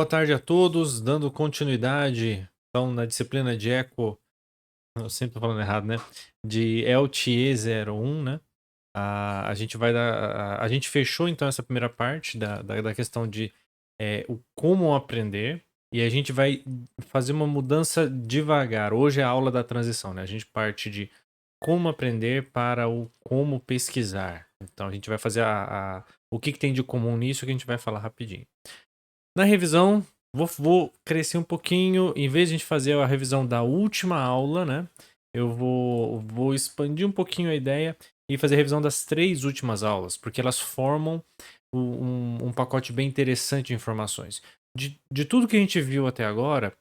Boa tarde a todos, dando continuidade então na disciplina de Eco, eu sempre tô falando errado, né? De LTE 01, né? A gente vai dar, a gente fechou então essa primeira parte da questão de o como aprender, e a gente vai fazer uma mudança devagar. Hoje é a aula da transição, né? A gente parte de como aprender para o como pesquisar. Então a gente vai fazer o que tem de comum nisso que a gente vai falar rapidinho. Na revisão, vou crescer um pouquinho. Em vez de a gente fazer a revisão da última aula, né? Eu vou expandir um pouquinho a ideia e fazer a revisão das 3 últimas aulas, porque elas formam um pacote bem interessante de informações. De tudo que a gente viu até agora,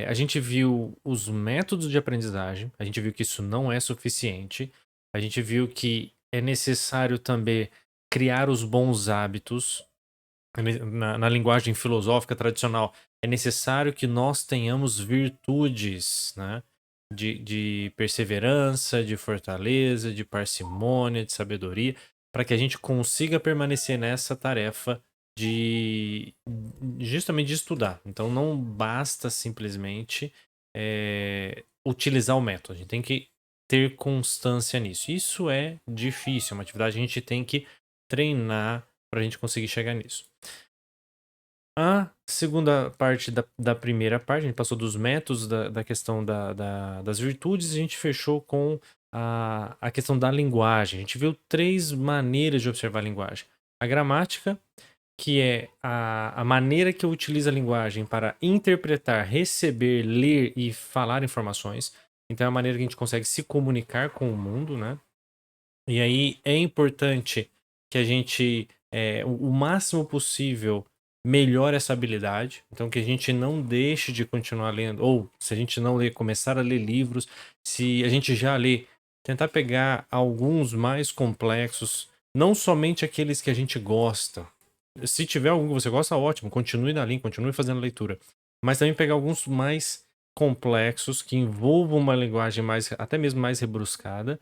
a gente viu os métodos de aprendizagem, a gente viu que isso não é suficiente, a gente viu que é necessário também criar os bons hábitos. Na linguagem filosófica tradicional, é necessário que nós tenhamos virtudes, né? De perseverança, de fortaleza, de parcimônia, de sabedoria, para que a gente consiga permanecer nessa tarefa de justamente de estudar. Então não basta simplesmente utilizar o método, a gente tem que ter constância nisso. Isso é difícil, é uma atividade que a gente tem que treinar para a gente conseguir chegar nisso. A segunda parte da primeira parte, a gente passou dos métodos da questão das virtudes, e a gente fechou com a questão da linguagem. A gente viu 3 maneiras de observar a linguagem. A gramática, que é a maneira que eu utilizo a linguagem para interpretar, receber, ler e falar informações. Então é a maneira que a gente consegue se comunicar com o mundo, né? E aí é importante que a gente, o máximo possível, melhore essa habilidade. Então, que a gente não deixe de continuar lendo, ou se a gente não ler, começar a ler livros. Se a gente já lê, tentar pegar alguns mais complexos, não somente aqueles que a gente gosta. Se tiver algum que você gosta, ótimo, continue na linha, continue fazendo a leitura. Mas também pegar alguns mais complexos, que envolvam uma linguagem mais, até mesmo mais rebruscada,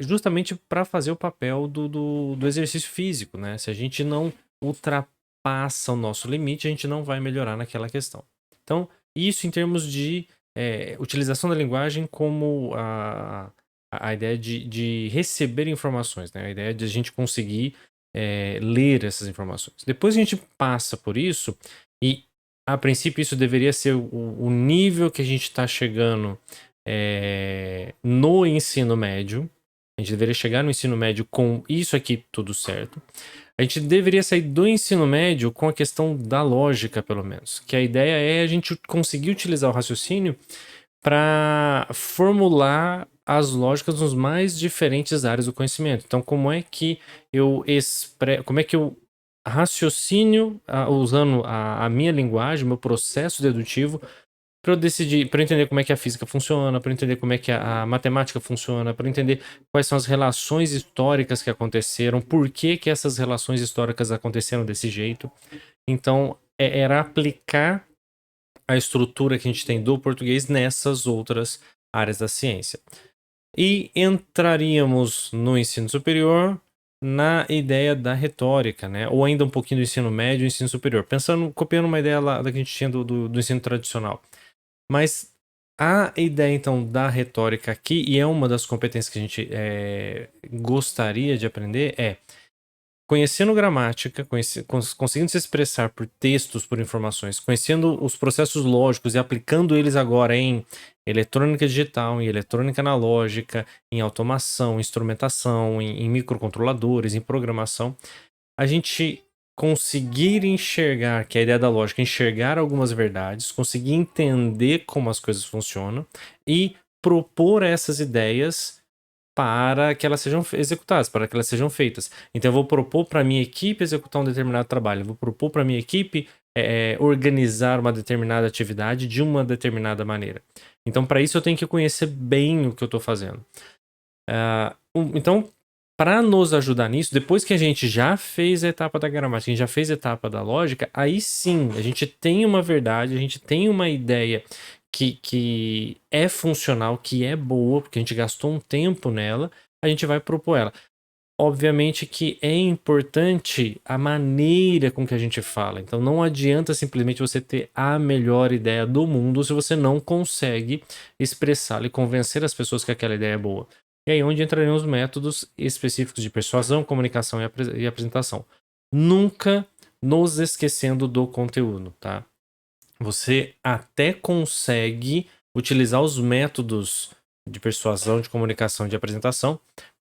justamente para fazer o papel do exercício físico, né? Se a gente não ultrapassa o nosso limite, a gente não vai melhorar naquela questão. Então, isso em termos de utilização da linguagem como a ideia de receber informações, né? A ideia de a gente conseguir ler essas informações. Depois a gente passa por isso, e a princípio isso deveria ser o nível que a gente está chegando no ensino médio. A gente deveria chegar no ensino médio com isso aqui tudo certo. A gente deveria sair do ensino médio com a questão da lógica, pelo menos. Que a ideia é a gente conseguir utilizar o raciocínio para formular as lógicas nos mais diferentes áreas do conhecimento. Então, como é que eu raciocínio usando a minha linguagem, o meu processo dedutivo, para eu decidir, para eu entender como é que a física funciona, para eu entender como é que a matemática funciona, para eu entender quais são as relações históricas que aconteceram, por que que essas relações históricas aconteceram desse jeito. Então, era aplicar a estrutura que a gente tem do português nessas outras áreas da ciência. E entraríamos no ensino superior na ideia da retórica, né? Ou ainda um pouquinho do ensino médio e ensino superior. Copiando uma ideia lá da que a gente tinha do ensino tradicional. Mas a ideia, então, da retórica aqui, e é uma das competências que a gente gostaria de aprender, conhecendo gramática, conseguindo se expressar por textos, por informações, conhecendo os processos lógicos e aplicando eles agora em eletrônica digital, em eletrônica analógica, em automação, instrumentação, em microcontroladores, em programação, a gente conseguir enxergar, que é a ideia da lógica, enxergar algumas verdades, conseguir entender como as coisas funcionam e propor essas ideias para que elas sejam executadas, para que elas sejam feitas. Então eu vou propor para a minha equipe executar um determinado trabalho, eu vou propor para a minha equipe organizar uma determinada atividade de uma determinada maneira. Então para isso eu tenho que conhecer bem o que eu estou fazendo. Então, para nos ajudar nisso, depois que a gente já fez a etapa da gramática, a gente já fez a etapa da lógica, aí sim, a gente tem uma verdade, a gente tem uma ideia que é funcional, que é boa, porque a gente gastou um tempo nela, a gente vai propor ela. obviamente que é importante a maneira com que a gente fala. Então não adianta simplesmente você ter a melhor ideia do mundo se você não consegue expressá-la e convencer as pessoas que aquela ideia é boa. E aí onde entrariam os métodos específicos de persuasão, comunicação e apresentação. Nunca nos esquecendo do conteúdo, tá? Você até consegue utilizar os métodos de persuasão, de comunicação, de apresentação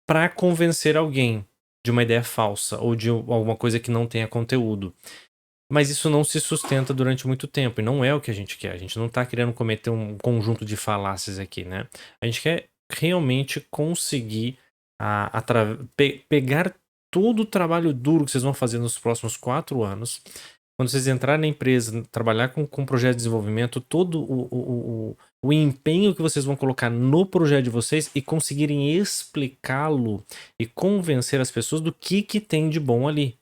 para convencer alguém de uma ideia falsa ou de alguma coisa que não tenha conteúdo. Mas isso não se sustenta durante muito tempo e não é o que a gente quer. A gente não está querendo cometer um conjunto de falácias aqui, né? A gente quer realmente conseguir pegar todo o trabalho duro que vocês vão fazer nos próximos 4 anos. Quando vocês entrarem na empresa, trabalhar com projeto de desenvolvimento, todo o empenho que vocês vão colocar no projeto de vocês e conseguirem explicá-lo e convencer as pessoas do que tem de bom ali.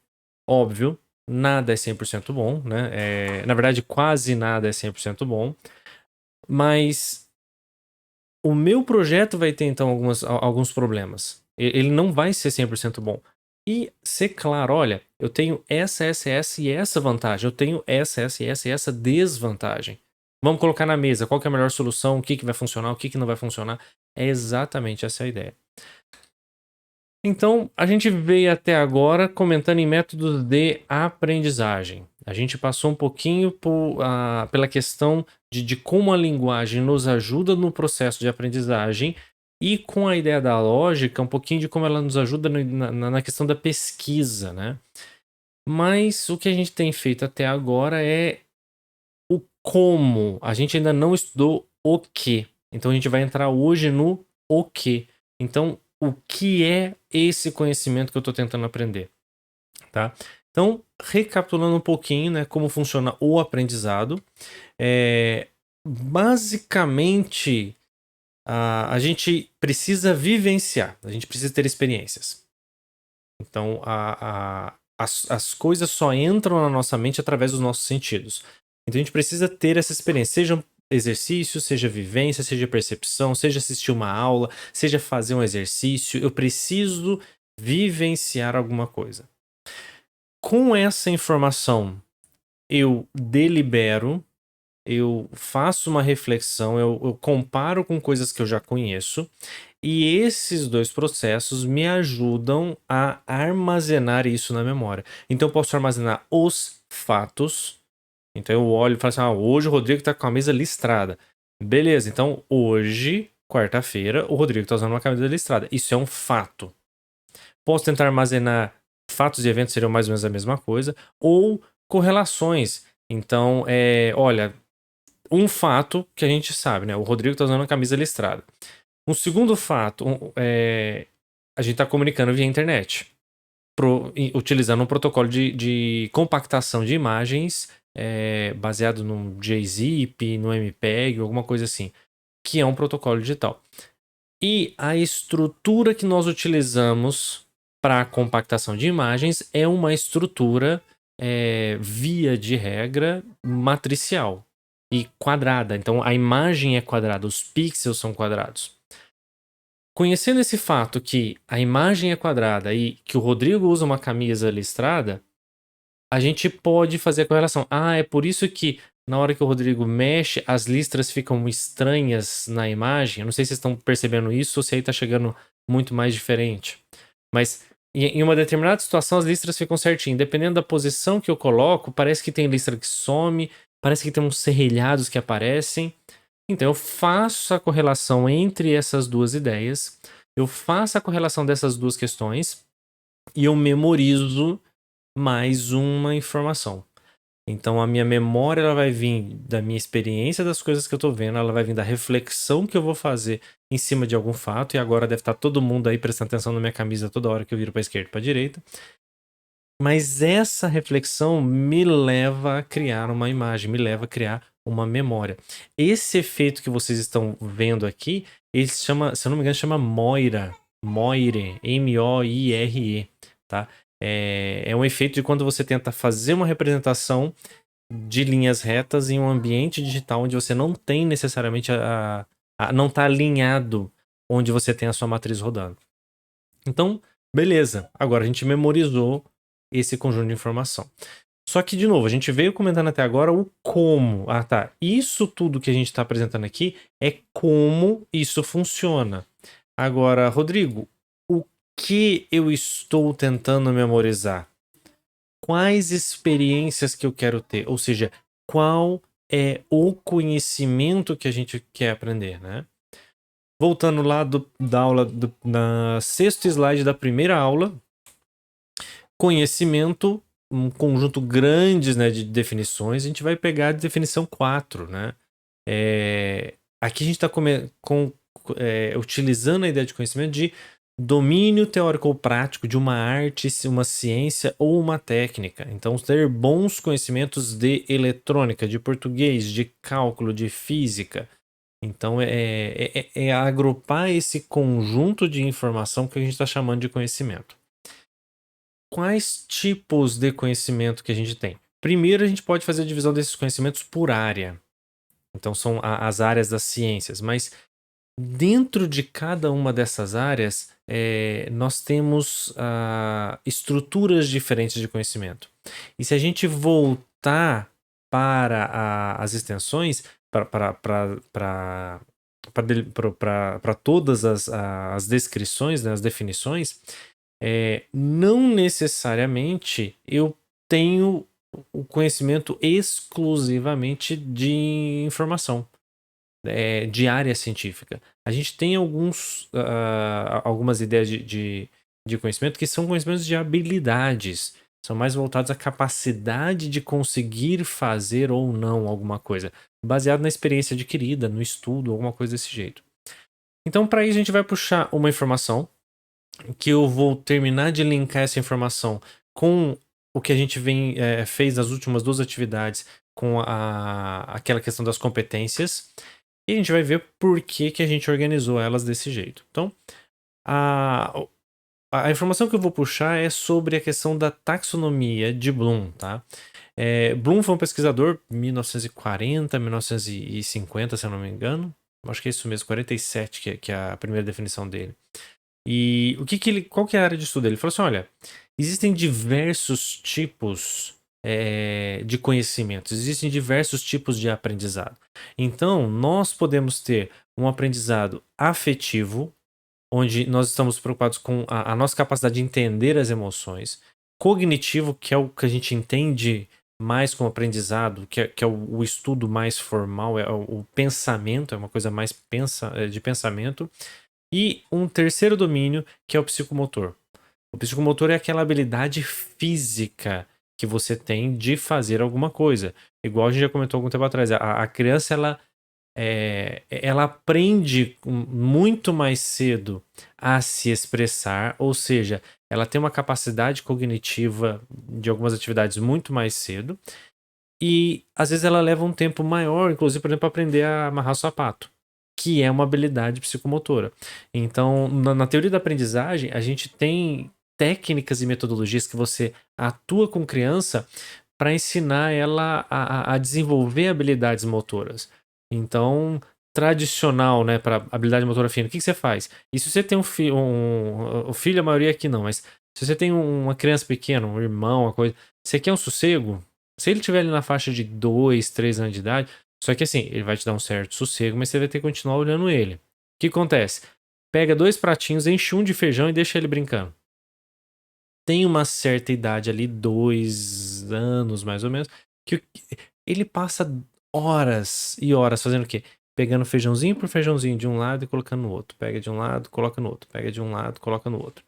Óbvio, nada é 100% bom, né? Na verdade, quase nada é 100% bom. Mas o meu projeto vai ter, então, alguns problemas. Ele não vai ser 100% bom. E ser claro, olha, eu tenho essa e essa vantagem. Eu tenho essa e essa desvantagem. Vamos colocar na mesa qual que é a melhor solução, o que vai funcionar, o que não vai funcionar. É exatamente essa a ideia. Então, a gente veio até agora comentando em métodos de aprendizagem. A gente passou um pouquinho pela questão de como a linguagem nos ajuda no processo de aprendizagem e com a ideia da lógica, um pouquinho de como ela nos ajuda na questão da pesquisa, né? Mas o que a gente tem feito até agora é o como. A gente ainda não estudou o que. Então a gente vai entrar hoje no o que. Então, o que é esse conhecimento que eu estou tentando aprender, tá? Então, recapitulando um pouquinho, né, como funciona o aprendizado. Basicamente, a gente precisa vivenciar, a gente precisa ter experiências. Então, as coisas só entram na nossa mente através dos nossos sentidos. Então, a gente precisa ter essa experiência, seja exercício, seja vivência, seja percepção, seja assistir uma aula, seja fazer um exercício. Eu preciso vivenciar alguma coisa. Com essa informação, eu delibero, eu faço uma reflexão, eu comparo com coisas que eu já conheço, e esses dois processos me ajudam a armazenar isso na memória. Então eu posso armazenar os fatos. Então eu olho e falo assim: hoje o Rodrigo tá com a camisa listrada. Beleza, então hoje, quarta-feira, o Rodrigo tá usando uma camisa listrada. Isso é um fato. Posso tentar armazenar fatos e eventos, seriam mais ou menos a mesma coisa, ou correlações. Então, olha, um fato que a gente sabe, né? O Rodrigo tá usando uma camisa listrada. Um segundo fato, a gente tá comunicando via internet, utilizando um protocolo de compactação de imagens baseado no JZip, no MPEG, alguma coisa assim, que é um protocolo digital. E a estrutura que nós utilizamos para compactação de imagens é uma estrutura, via de regra, matricial e quadrada. Então a imagem é quadrada, os pixels são quadrados. Conhecendo esse fato que a imagem é quadrada e que o Rodrigo usa uma camisa listrada, a gente pode fazer a correlação. É por isso que na hora que o Rodrigo mexe, as listras ficam estranhas na imagem. Eu não sei se vocês estão percebendo isso ou se aí tá chegando muito mais diferente. Mas em uma determinada situação, as listras ficam certinho. Dependendo da posição que eu coloco, parece que tem listra que some, parece que tem uns serrilhados que aparecem. Então eu faço a correlação entre essas duas ideias, eu faço a correlação dessas duas questões e eu memorizo mais uma informação. Então a minha memória ela vai vir da minha experiência das coisas que eu tô vendo, ela vai vir da reflexão que eu vou fazer em cima de algum fato, e agora deve estar todo mundo aí prestando atenção na minha camisa toda hora que eu viro para esquerda e para direita. Mas essa reflexão me leva a criar uma imagem, me leva a criar uma memória. Esse efeito que vocês estão vendo aqui, ele se chama, se eu não me engano, chama Moire, M-O-I-R-E, tá? É um efeito de quando você tenta fazer uma representação de linhas retas em um ambiente digital onde você não tem necessariamente não está alinhado onde você tem a sua matriz rodando. Então, Beleza, agora a gente memorizou esse conjunto de informação. Só que, de novo, a gente veio comentando até agora o como. Ah, tá. Isso tudo que a gente está apresentando aqui é como isso funciona. Agora, Rodrigo, o que eu estou tentando memorizar? Quais experiências que eu quero ter? Ou seja, qual é o conhecimento que a gente quer aprender, né? Voltando lá da aula, na sexto slide da primeira aula, conhecimento, um conjunto grande, né, de definições, a gente vai pegar a definição 4, né? Aqui a gente está utilizando a ideia de conhecimento de domínio teórico ou prático de uma arte, uma ciência ou uma técnica. Então, ter bons conhecimentos de eletrônica, de português, de cálculo, de física. Então, é agrupar esse conjunto de informação que a gente está chamando de conhecimento. Quais tipos de conhecimento que a gente tem? Primeiro, a gente pode fazer a divisão desses conhecimentos por área. Então, são as áreas das ciências. Mas dentro de cada uma dessas áreas, nós temos estruturas diferentes de conhecimento. E se a gente voltar para as extensões, para todas as descrições, né, as definições, não necessariamente eu tenho o conhecimento exclusivamente de informação, de área científica. A gente tem algumas ideias de conhecimento que são conhecimentos de habilidades, são mais voltados à capacidade de conseguir fazer ou não alguma coisa, baseado na experiência adquirida, no estudo, alguma coisa desse jeito. Então, para isso, a gente vai puxar uma informação que eu vou terminar de linkar essa informação com o que a gente fez nas últimas duas atividades, com aquela questão das competências, e a gente vai ver por que a gente organizou elas desse jeito. Então, a informação que eu vou puxar é sobre a questão da taxonomia de Bloom, tá? Bloom foi um pesquisador 1940, 1950, se eu não me engano. Acho que é isso mesmo, 47, que é a primeira definição dele. E qual que é a área de estudo dele? Ele falou assim, olha, existem diversos tipos de conhecimentos, existem diversos tipos de aprendizado. Então, nós podemos ter um aprendizado afetivo, onde nós estamos preocupados com a nossa capacidade de entender as emoções, cognitivo, que é o que a gente entende mais como aprendizado, que é o estudo mais formal, é o pensamento, é uma coisa mais de pensamento, e um terceiro domínio, que é o psicomotor. O psicomotor é aquela habilidade física que você tem de fazer alguma coisa. Igual a gente já comentou algum tempo atrás. A criança, ela aprende muito mais cedo a se expressar, ou seja, ela tem uma capacidade cognitiva de algumas atividades muito mais cedo. E às vezes ela leva um tempo maior, inclusive, por exemplo, para aprender a amarrar o sapato, que é uma habilidade psicomotora. Então, na teoria da aprendizagem, a gente tem técnicas e metodologias que você atua com criança para ensinar ela a desenvolver habilidades motoras. Então, tradicional, né, para habilidade motora fina, o que você faz? E se você tem um filho, a maioria aqui não, mas se você tem uma criança pequena, um irmão, uma coisa, você quer um sossego? Se ele estiver ali na faixa de 2, 3 anos de idade, só que assim, ele vai te dar um certo sossego, mas você vai ter que continuar olhando ele. O que acontece? Pega 2 pratinhos, enche um de feijão e deixa ele brincando. Tem uma certa idade ali, 2 anos mais ou menos, que ele passa horas e horas fazendo o quê? Pegando feijãozinho por feijãozinho de um lado e colocando no outro. Pega de um lado, coloca no outro. Pega de um lado, coloca no outro.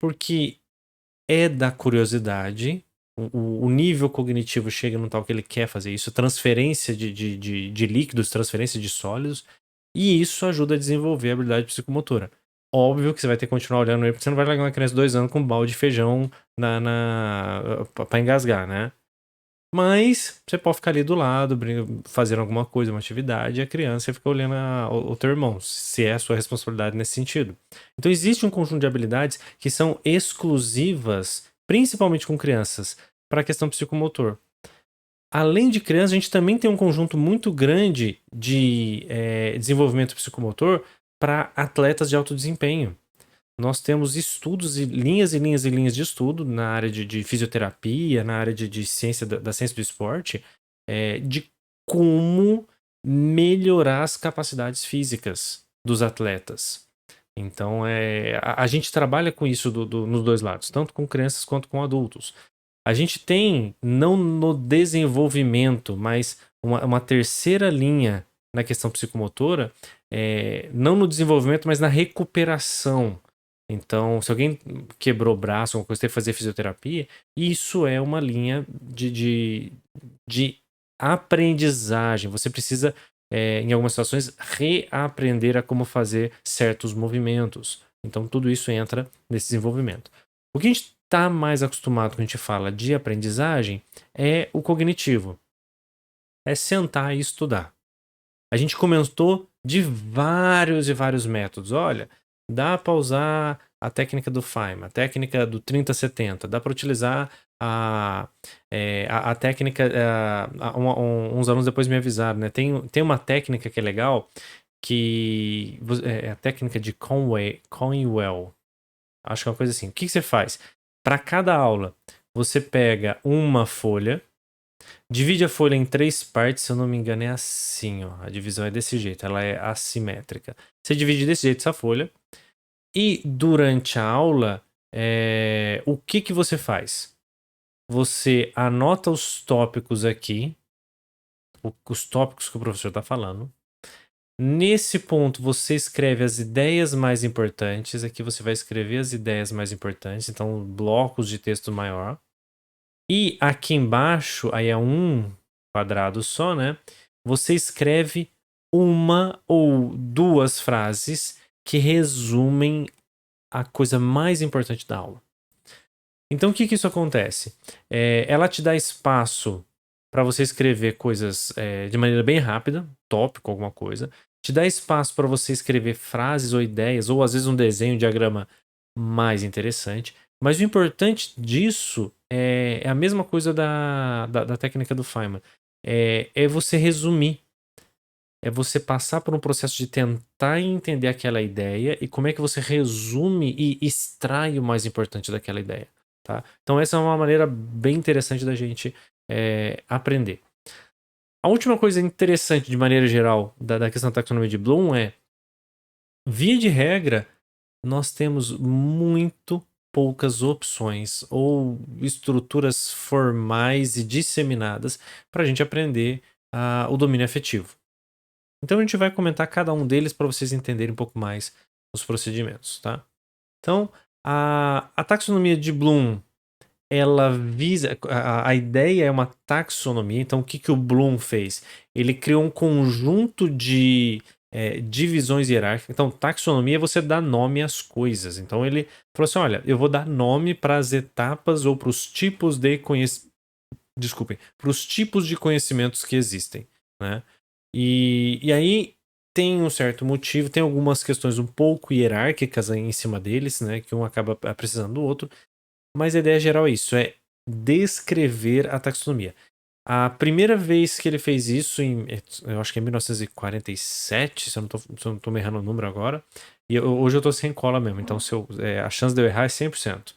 Porque é da curiosidade, o nível cognitivo chega no tal que ele quer fazer isso, transferência de líquidos, transferência de sólidos, e isso ajuda a desenvolver a habilidade psicomotora. Óbvio que você vai ter que continuar olhando ele, porque você não vai largar uma criança de 2 anos com um balde de feijão pra engasgar, né? Mas você pode ficar ali do lado, fazendo alguma coisa, uma atividade, e a criança fica olhando o teu irmão, se é a sua responsabilidade nesse sentido. Então existe um conjunto de habilidades que são exclusivas, principalmente com crianças, para a questão psicomotor. Além de crianças, a gente também tem um conjunto muito grande de desenvolvimento psicomotor para atletas de alto desempenho. nós temos estudos e linhas e linhas e linhas de estudo na área de fisioterapia, na área de ciência da ciência do esporte, de como melhorar as capacidades físicas dos atletas. Então, a gente trabalha com isso nos dois lados, tanto com crianças quanto com adultos. A gente tem, não no desenvolvimento, mas uma terceira linha na questão psicomotora, não no desenvolvimento, mas na recuperação. Então, se alguém quebrou o braço, alguma coisa, teve que fazer fisioterapia, isso é uma linha de aprendizagem. Você precisa, em algumas situações, reaprender a como fazer certos movimentos. Então, tudo isso entra nesse desenvolvimento. O que a gente está mais acostumado quando a gente fala de aprendizagem é o cognitivo. É sentar e estudar. A gente comentou de vários e vários métodos. Olha, dá para usar a técnica do Feynman, a técnica do 30-70, dá para utilizar a técnica. Uns alunos depois me avisaram, né? Tem uma técnica que é legal, que é a técnica de Conwell. Acho que é uma coisa assim. O que você faz? Para cada aula, você pega uma folha, divide a folha em 3 partes, se eu não me engano, é assim, ó. A divisão é desse jeito, ela é assimétrica. Você divide desse jeito essa folha, e durante a aula, o que você faz? Você anota os tópicos aqui, os tópicos que o professor está falando. Nesse ponto, você escreve as ideias mais importantes. Aqui você vai escrever as ideias mais importantes, então blocos de texto maior. E aqui embaixo, aí é um quadrado só, né? Você escreve uma ou duas frases que resumem a coisa mais importante da aula. Então, o que isso acontece? Ela te dá espaço para você escrever coisas de maneira bem rápida, tópico, alguma coisa. Te dá espaço para você escrever frases ou ideias, ou às vezes um desenho, um diagrama mais interessante. Mas o importante disso é a mesma coisa da técnica do Feynman. É você resumir. É você passar por um processo de tentar entender aquela ideia e como é que você resume e extrai o mais importante daquela ideia. Tá? Então essa é uma maneira bem interessante da gente aprender. A última coisa interessante, de maneira geral, da questão da taxonomia de Bloom é, via de regra, nós temos muito poucas opções ou estruturas formais e disseminadas para a gente aprender o domínio afetivo. Então a gente vai comentar cada um deles para vocês entenderem um pouco mais os procedimentos, tá? Então, a taxonomia de Bloom, ela visa... A ideia é uma taxonomia, então o que o Bloom fez? Ele criou um conjunto de divisões hierárquicas. Então, taxonomia é você dar nome às coisas. Então ele falou assim, olha, eu vou dar nome para as etapas ou para os tipos de Desculpem, para os tipos de conhecimentos que existem, né? E aí tem um certo motivo, tem algumas questões um pouco hierárquicas aí em cima deles, né? Que um acaba precisando do outro. Mas a ideia geral é isso, é descrever a taxonomia. A primeira vez que ele fez isso, eu acho que é em 1947, se eu não tô me errando o número agora. E hoje eu tô sem cola mesmo, então a chance de eu errar é 100%.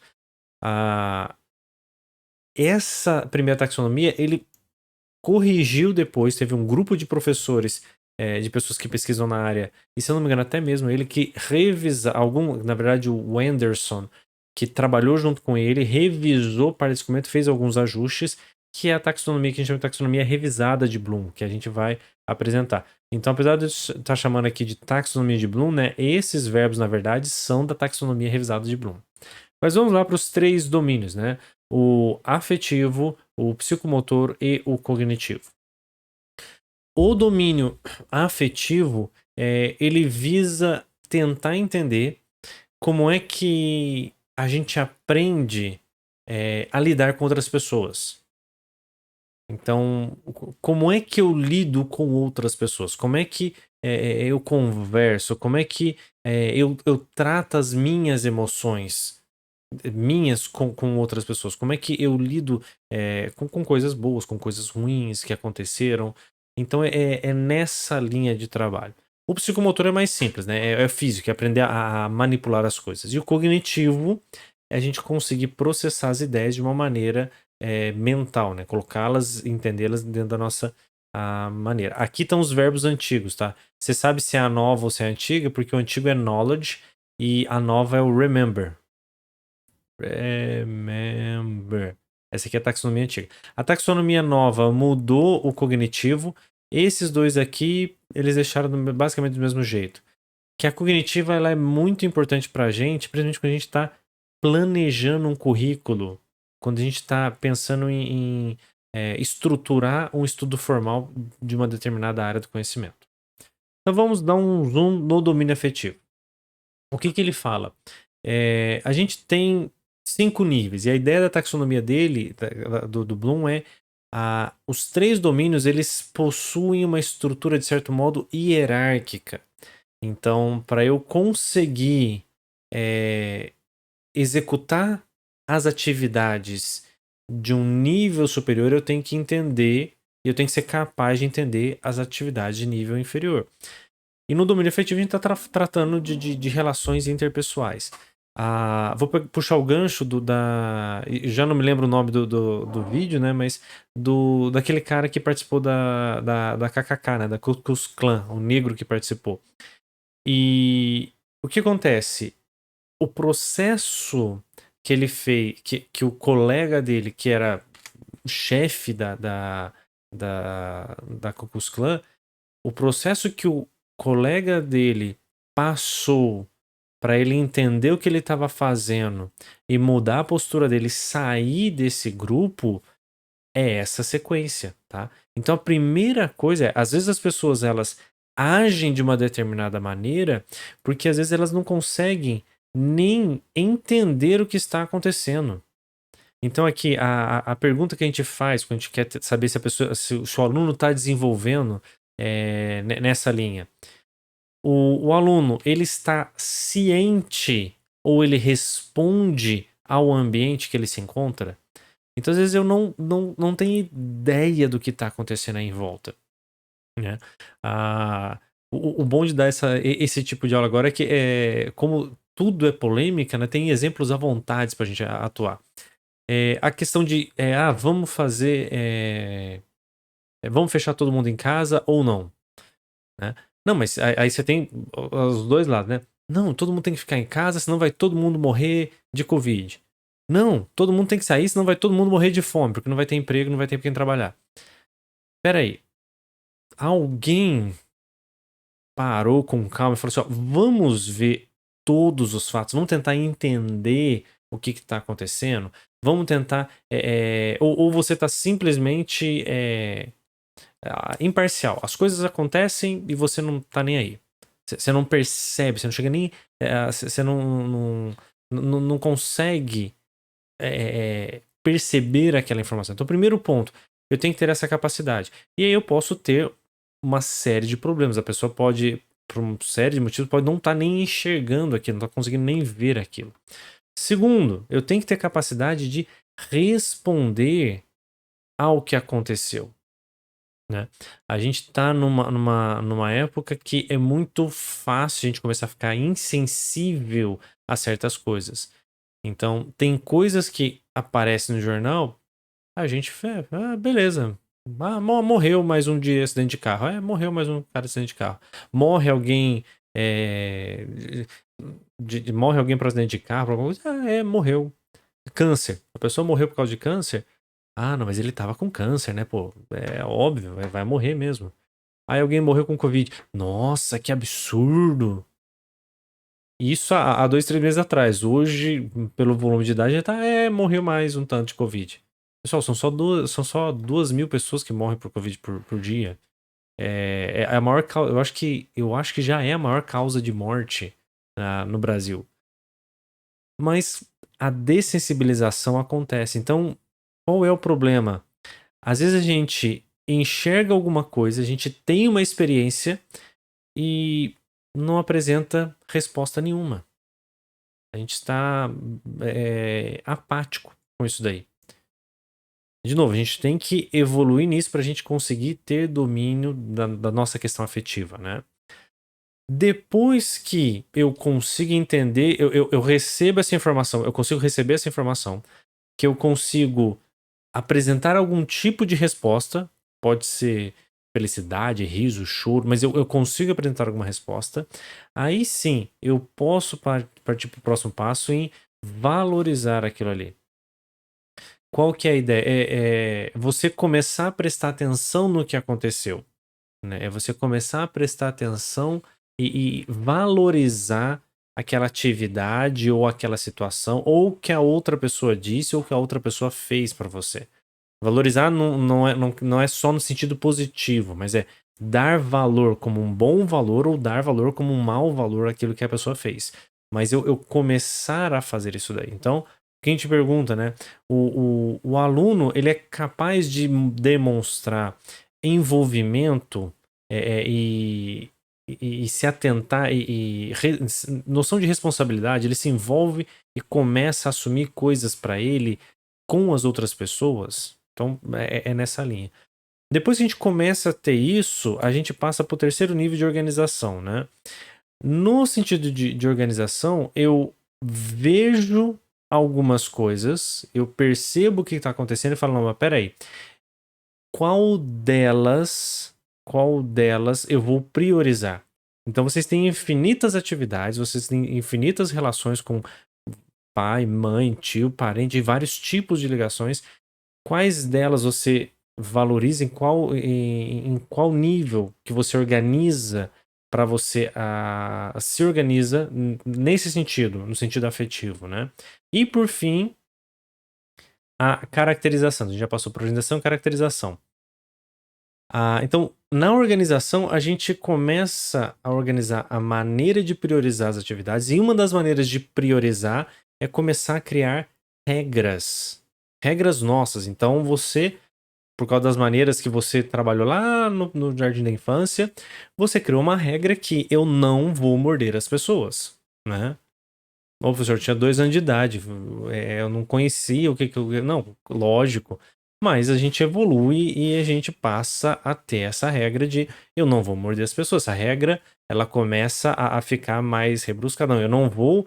Essa primeira taxonomia, ele corrigiu depois, teve um grupo de professores, de pessoas que pesquisam na área, e se eu não me engano até mesmo ele que na verdade o Anderson, que trabalhou junto com ele, revisou parte desse documento, fez alguns ajustes, que é a taxonomia que a gente chama de taxonomia revisada de Bloom, que a gente vai apresentar. Então, apesar de eu estar chamando aqui de taxonomia de Bloom, né, esses verbos, na verdade, são da taxonomia revisada de Bloom. Mas vamos lá para os 3 domínios, né? O afetivo, o psicomotor e o cognitivo. O domínio afetivo, ele visa tentar entender como é que a gente aprende a lidar com outras pessoas. Então, como é que eu lido com outras pessoas? Como é que eu converso? Como é que eu trato as minhas emoções? Minhas com outras pessoas. Como é que eu lido com coisas boas, com coisas ruins que aconteceram. Então é nessa linha de trabalho. O psicomotor é mais simples, né? É físico, é aprender a manipular as coisas. E o cognitivo é a gente conseguir processar as ideias de uma maneira mental, né? Colocá-las, entendê-las dentro da nossa maneira. Aqui estão os verbos antigos, tá? Você sabe se é a nova ou se é a antiga, porque o antigo é knowledge e a nova é o remember. Remember. Essa aqui é a taxonomia antiga. A taxonomia nova mudou o cognitivo. Esses dois aqui, eles deixaram basicamente do mesmo jeito. Que a cognitiva ela é muito importante para a gente, principalmente quando a gente está planejando um currículo, quando a gente está pensando em estruturar um estudo formal de uma determinada área do conhecimento. Então vamos dar um zoom no domínio afetivo. O que ele fala? A gente tem 5 níveis, e a ideia da taxonomia dele, do Bloom, é os 3 domínios eles possuem uma estrutura, de certo modo, hierárquica. Então, para eu conseguir executar as atividades de um nível superior, eu tenho que entender, e eu tenho que ser capaz de entender as atividades de nível inferior. E no domínio afetivo a gente está tratando de relações interpessoais. Vou puxar o gancho já não me lembro o nome do vídeo, né? Mas daquele cara que participou da KKK, né? Da Ku Klux Klan, o negro que participou. E o que acontece? O processo que ele fez, que o colega dele, que era o chefe da Ku Klux Klan, o processo que o colega dele passou para ele entender o que ele estava fazendo e mudar a postura dele, sair desse grupo, é essa sequência, tá? Então a primeira coisa é, às vezes as pessoas elas agem de uma determinada maneira porque às vezes elas não conseguem nem entender o que está acontecendo. Então aqui, a pergunta que a gente faz quando a gente quer saber se a pessoa, se o aluno está desenvolvendo nessa linha. O aluno, ele está ciente ou ele responde ao ambiente que ele se encontra? Então, às vezes, eu não tenho ideia do que está acontecendo aí em volta, né? O bom de dar esse tipo de aula agora é que, como tudo é polêmica, né, tem exemplos à vontade para a gente atuar. A questão de, vamos fazer, vamos fechar todo mundo em casa ou não, né? Não, mas aí você tem os dois lados, né? Não, todo mundo tem que ficar em casa, senão vai todo mundo morrer de Covid. Não, todo mundo tem que sair, senão vai todo mundo morrer de fome, porque não vai ter emprego, não vai ter quem trabalhar. Pera aí. Alguém parou com calma e falou assim: ó, vamos ver todos os fatos, vamos tentar entender o que está acontecendo, vamos tentar. Ou você está simplesmente imparcial. As coisas acontecem e você não tá nem aí. Você não percebe, você não chega nem. Você não consegue perceber aquela informação. Então, primeiro ponto, eu tenho que ter essa capacidade. E aí eu posso ter uma série de problemas. A pessoa pode, por uma série de motivos, pode não estar nem enxergando aquilo, não está conseguindo nem ver aquilo. Segundo, eu tenho que ter capacidade de responder ao que aconteceu. Né? A gente está numa época que é muito fácil a gente começar a ficar insensível a certas coisas. Então, tem coisas que aparecem no jornal, a gente beleza. Morreu mais um de acidente de carro. Morreu mais um cara de acidente de carro. Morre alguém. Morre alguém por acidente de carro. Morreu. Câncer. A pessoa morreu por causa de câncer. Não, mas ele tava com câncer, né, pô? É óbvio, vai morrer mesmo. Aí alguém morreu com Covid. Nossa, que absurdo! Isso há 2, 3 meses atrás. Hoje, pelo volume de idade, já tá. Morreu mais um tanto de Covid. Pessoal, são só 2.000 pessoas que morrem por Covid por dia. É a maior causa. Eu acho que já é a maior causa de morte no Brasil. Mas a dessensibilização acontece. Então, qual é o problema? Às vezes a gente enxerga alguma coisa, a gente tem uma experiência e não apresenta resposta nenhuma. A gente está apático com isso daí. De novo, a gente tem que evoluir nisso para a gente conseguir ter domínio da nossa questão afetiva, né? Depois que eu consigo entender, eu recebo essa informação, eu consigo receber essa informação, que eu consigo apresentar algum tipo de resposta, pode ser felicidade, riso, choro, mas eu consigo apresentar alguma resposta. Aí sim, eu posso partir para o próximo passo em valorizar aquilo ali. Qual que é a ideia? É você começar a prestar atenção no que aconteceu, né? É você começar a prestar atenção e valorizar aquela atividade ou aquela situação, ou o que a outra pessoa disse ou o que a outra pessoa fez para você. Valorizar não é só no sentido positivo, mas é dar valor como um bom valor ou dar valor como um mau valor àquilo que a pessoa fez. Mas eu começar a fazer isso daí. Então, quem te pergunta, né? O aluno, ele é capaz de demonstrar envolvimento é, é, e, e se atentar noção de responsabilidade, ele se envolve e começa a assumir coisas para ele com as outras pessoas. Então, é nessa linha. Depois que a gente começa a ter isso, a gente passa para o terceiro nível de organização, né? No sentido de organização, eu vejo algumas coisas, eu percebo o que está acontecendo e falo, não, mas peraí, qual delas, qual delas eu vou priorizar? Então vocês têm infinitas atividades, vocês têm infinitas relações com pai, mãe, tio, parente, vários tipos de ligações. Quais delas você valoriza, em qual nível que você organiza para você se organiza nesse sentido, no sentido afetivo, né? E por fim, a caracterização. A gente já passou por organização e caracterização. Então, na organização, a gente começa a organizar a maneira de priorizar as atividades, e uma das maneiras de priorizar é começar a criar regras. Regras nossas. Então, você, por causa das maneiras que você trabalhou lá no jardim da infância, você criou uma regra que eu não vou morder as pessoas, né? O professor tinha 2 anos de idade, eu não conhecia o que eu... Não, lógico. Mas a gente evolui e a gente passa a ter essa regra de eu não vou morder as pessoas. Essa regra, ela começa a ficar mais rebruscada. Não, eu não vou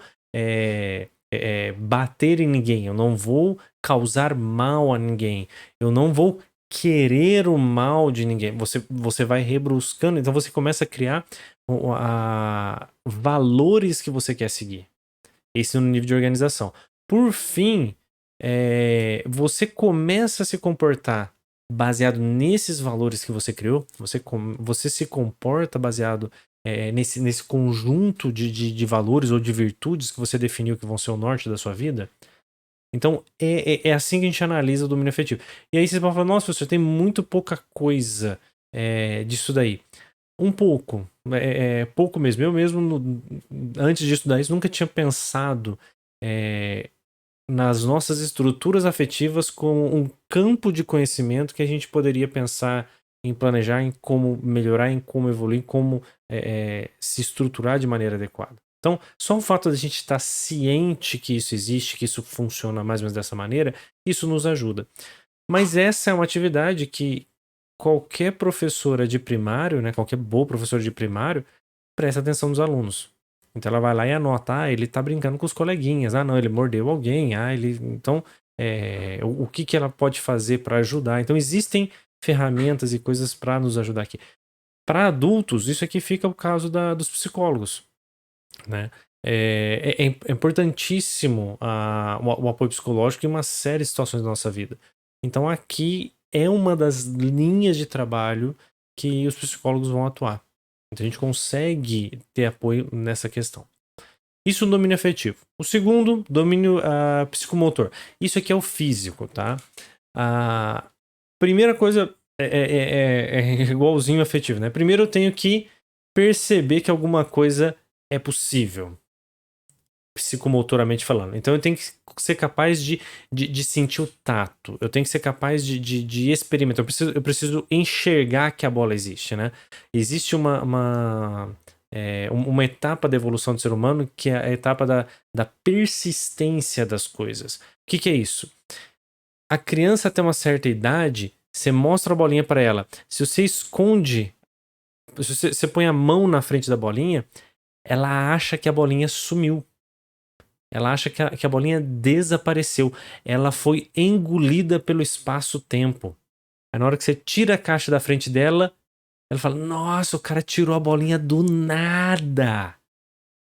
bater em ninguém, eu não vou causar mal a ninguém, eu não vou querer o mal de ninguém. Você vai rebruscando, então você começa a criar valores que você quer seguir. Esse é no nível de organização. Por fim, você começa a se comportar baseado nesses valores que você criou. Você se comporta baseado nesse conjunto de valores ou de virtudes que você definiu que vão ser o norte da sua vida. Então, é assim que a gente analisa o domínio afetivo. E aí você pode falar, nossa, você tem muito pouca coisa disso daí. Um pouco, pouco mesmo. Eu mesmo, antes de estudar isso, nunca tinha pensado nas nossas estruturas afetivas como um campo de conhecimento que a gente poderia pensar em planejar, em como melhorar, em como evoluir, em como se estruturar de maneira adequada. Então, só o fato de a gente estar ciente que isso existe, que isso funciona mais ou menos dessa maneira, isso nos ajuda. Mas essa é uma atividade que qualquer professora de primário, né, qualquer boa professora de primário, presta atenção nos alunos. Então ela vai lá e anota, ele tá brincando com os coleguinhas, não, ele mordeu alguém, ele... Então, o que ela pode fazer para ajudar? Então existem ferramentas e coisas para nos ajudar aqui. Para adultos, isso aqui fica o caso dos psicólogos, né? É importantíssimo o apoio psicológico em uma série de situações da nossa vida. Então aqui é uma das linhas de trabalho que os psicólogos vão atuar. Então a gente consegue ter apoio nessa questão. Isso no domínio afetivo. O segundo, domínio psicomotor. Isso aqui é o físico, tá? A primeira coisa é igualzinho afetivo, né? Primeiro eu tenho que perceber que alguma coisa é possível, psicomotoramente falando. Então eu tenho que ser capaz de sentir o tato. Eu tenho que ser capaz de experimentar. Eu preciso enxergar que a bola existe, né? Existe uma etapa da evolução do ser humano que é a etapa da persistência das coisas. O que é isso? A criança até uma certa idade, você mostra a bolinha para ela. Se você esconde se você põe a mão na frente da bolinha, ela acha que a bolinha sumiu. Ela acha que a bolinha desapareceu. Ela foi engolida pelo espaço-tempo. Aí na hora que você tira a caixa da frente dela, ela fala: Nossa, o cara tirou a bolinha do nada.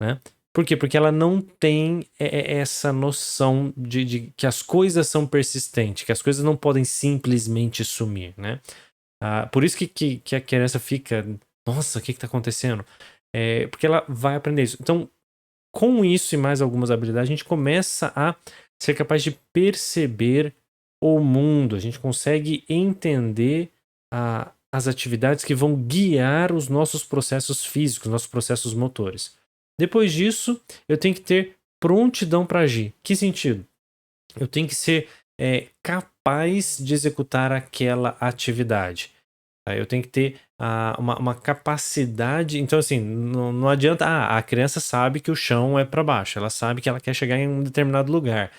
Né? Por quê? Porque ela não tem essa noção de que as coisas são persistentes, que as coisas não podem simplesmente sumir. Né? Por isso que a criança fica: Nossa, o que está acontecendo? Porque ela vai aprender isso. Então, com isso e mais algumas habilidades, a gente começa a ser capaz de perceber o mundo. A gente consegue entender as atividades que vão guiar os nossos processos físicos, nossos processos motores. Depois disso, eu tenho que ter prontidão para agir. Que sentido? Eu tenho que ser capaz de executar aquela atividade. Eu tenho que ter uma capacidade. Então, assim, não adianta. A criança sabe que o chão é para baixo, ela sabe que ela quer chegar em um determinado lugar.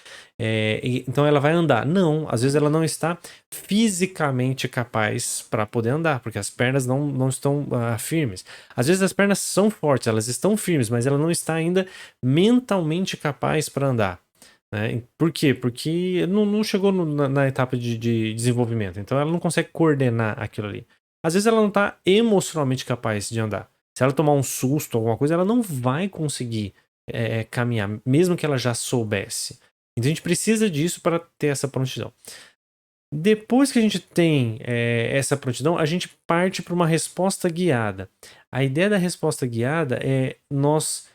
Então, ela vai andar. Não, às vezes ela não está fisicamente capaz para poder andar, porque as pernas não estão firmes. Às vezes as pernas são fortes, elas estão firmes, mas ela não está ainda mentalmente capaz para andar. Né? Por quê? Porque não chegou na etapa de desenvolvimento. Então ela não consegue coordenar aquilo ali. Às vezes ela não está emocionalmente capaz de andar. Se ela tomar um susto, alguma coisa, ela não vai conseguir caminhar, mesmo que ela já soubesse. Então a gente precisa disso para ter essa prontidão. Depois que a gente tem essa prontidão, a gente parte para uma resposta guiada. A ideia da resposta guiada é nós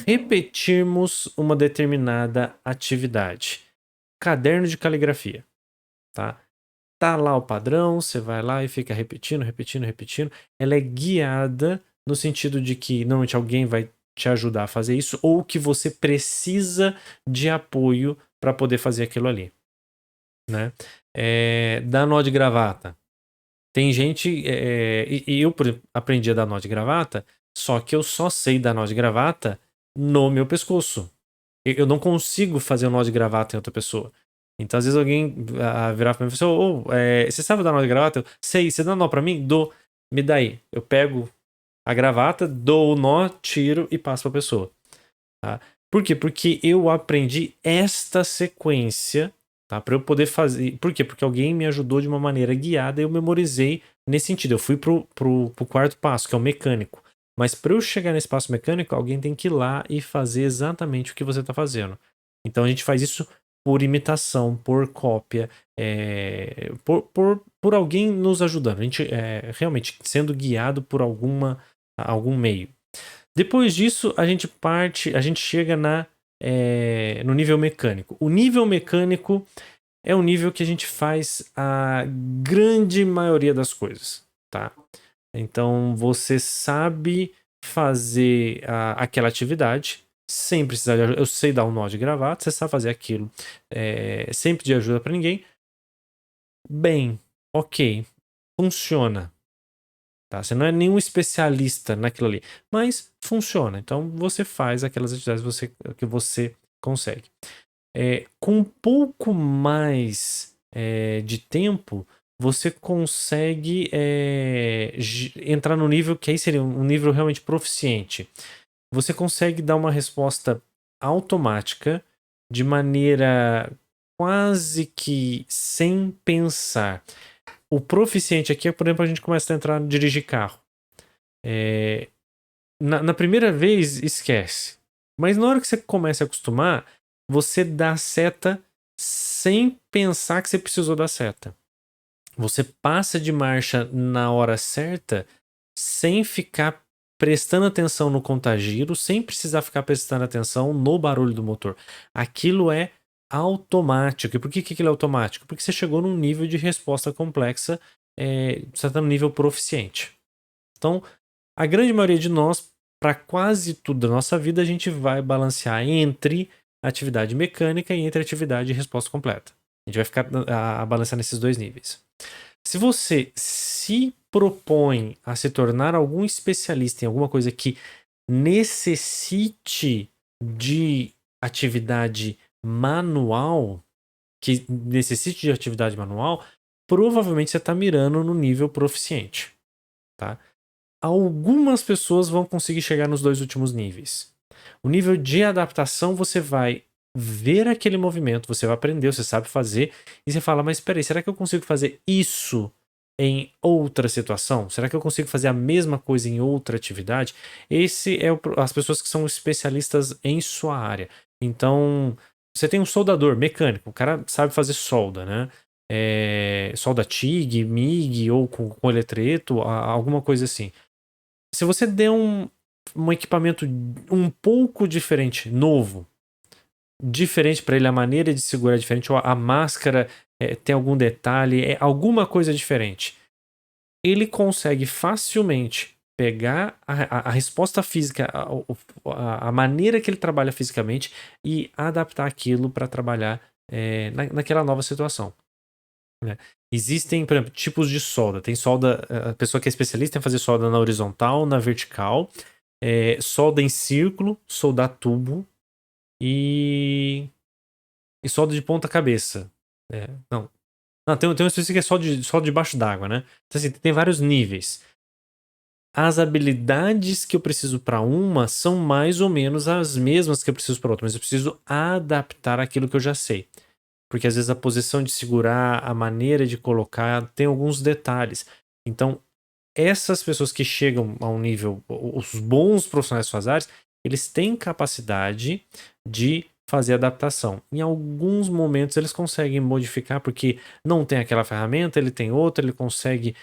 repetirmos uma determinada atividade. Caderno de caligrafia, tá? Tá lá o padrão, você vai lá e fica repetindo, repetindo, repetindo. Ela é guiada no sentido de que normalmente alguém vai te ajudar a fazer isso ou que você precisa de apoio para poder fazer aquilo ali, né? Dar nó de gravata. Tem gente, e eu, por exemplo, aprendi a dar nó de gravata, só que eu só sei dar nó de gravata no meu pescoço. Eu não consigo fazer um nó de gravata em outra pessoa. Então, às vezes alguém virar pra mim e falar assim, você sabe dar nó de gravata? Eu sei, você dá nó pra mim? Dou. Me dá aí. Eu pego a gravata, dou o nó, tiro e passo pra pessoa. Tá? Por quê? Porque eu aprendi esta sequência, tá? Para eu poder fazer. Por quê? Porque alguém me ajudou de uma maneira guiada e eu memorizei nesse sentido. Eu fui pro quarto passo, que é o mecânico. Mas para eu chegar nesse passo mecânico, alguém tem que ir lá e fazer exatamente o que você está fazendo. Então a gente faz isso por imitação, por cópia, por alguém nos ajudando. A gente realmente sendo guiado por algum meio. Depois disso, a gente chega no nível mecânico. O nível mecânico é o nível que a gente faz a grande maioria das coisas, tá? Então, você sabe fazer aquela atividade sem precisar de ajuda. Eu sei dar um nó de gravata, você sabe fazer aquilo sem pedir ajuda para ninguém. Bem, ok, funciona. Tá? Você não é nenhum especialista naquilo ali, mas funciona. Então você faz aquelas atividades que você consegue. Com um pouco mais de tempo, você consegue entrar no nível que aí seria um nível realmente proficiente. Você consegue dar uma resposta automática de maneira quase que sem pensar. O proficiente aqui é, por exemplo, a gente começa a entrar dirigir carro. Na primeira vez, esquece. Mas na hora que você começa a acostumar, você dá seta sem pensar que você precisou dar seta. Você passa de marcha na hora certa sem ficar prestando atenção no contagiro, sem precisar ficar prestando atenção no barulho do motor. Aquilo é automático. E por que aquilo é automático? Porque você chegou num nível de resposta complexa, você está no nível proficiente. Então, a grande maioria de nós, para quase tudo da nossa vida, a gente vai balancear entre atividade mecânica e entre atividade e resposta completa. A gente vai ficar a balançar nesses dois níveis. Se você se propõe a se tornar algum especialista em alguma coisa que necessite de atividade manual, provavelmente você está mirando no nível proficiente, tá? algumas pessoas vão conseguir chegar nos 2 últimos níveis. O nível de adaptação, você vai ver aquele movimento, você vai aprender, você sabe fazer, e você fala: "Mas espera aí, será que eu consigo fazer isso em outra situação? Será que eu consigo fazer a mesma coisa em outra atividade?" Esse é as pessoas que são especialistas em sua área. Então, você tem um soldador mecânico, o cara sabe fazer solda, né, solda TIG, MIG ou com eletreto, alguma coisa assim. Se você der um equipamento um pouco diferente, novo, diferente para ele, a maneira de segurar é diferente, ou a máscara tem algum detalhe, alguma coisa diferente, ele consegue facilmente pegar a resposta física, a maneira que ele trabalha fisicamente e adaptar aquilo para trabalhar naquela nova situação, né? Existem, por exemplo, tipos de solda. Tem solda, a pessoa que é especialista em fazer solda na horizontal, na vertical, solda em círculo, soldar tubo e solda de ponta cabeça. Não. Não, tem um específico que é solda debaixo d'água, né? Então, assim, tem vários níveis. As habilidades que eu preciso para uma são mais ou menos as mesmas que eu preciso para outra, mas eu preciso adaptar aquilo que eu já sei. Porque às vezes a posição de segurar, a maneira de colocar, tem alguns detalhes. Então, essas pessoas que chegam a um nível, os bons profissionais de suas áreas, eles têm capacidade de fazer adaptação. Em alguns momentos eles conseguem modificar, porque não tem aquela ferramenta, ele tem outra, ele consegue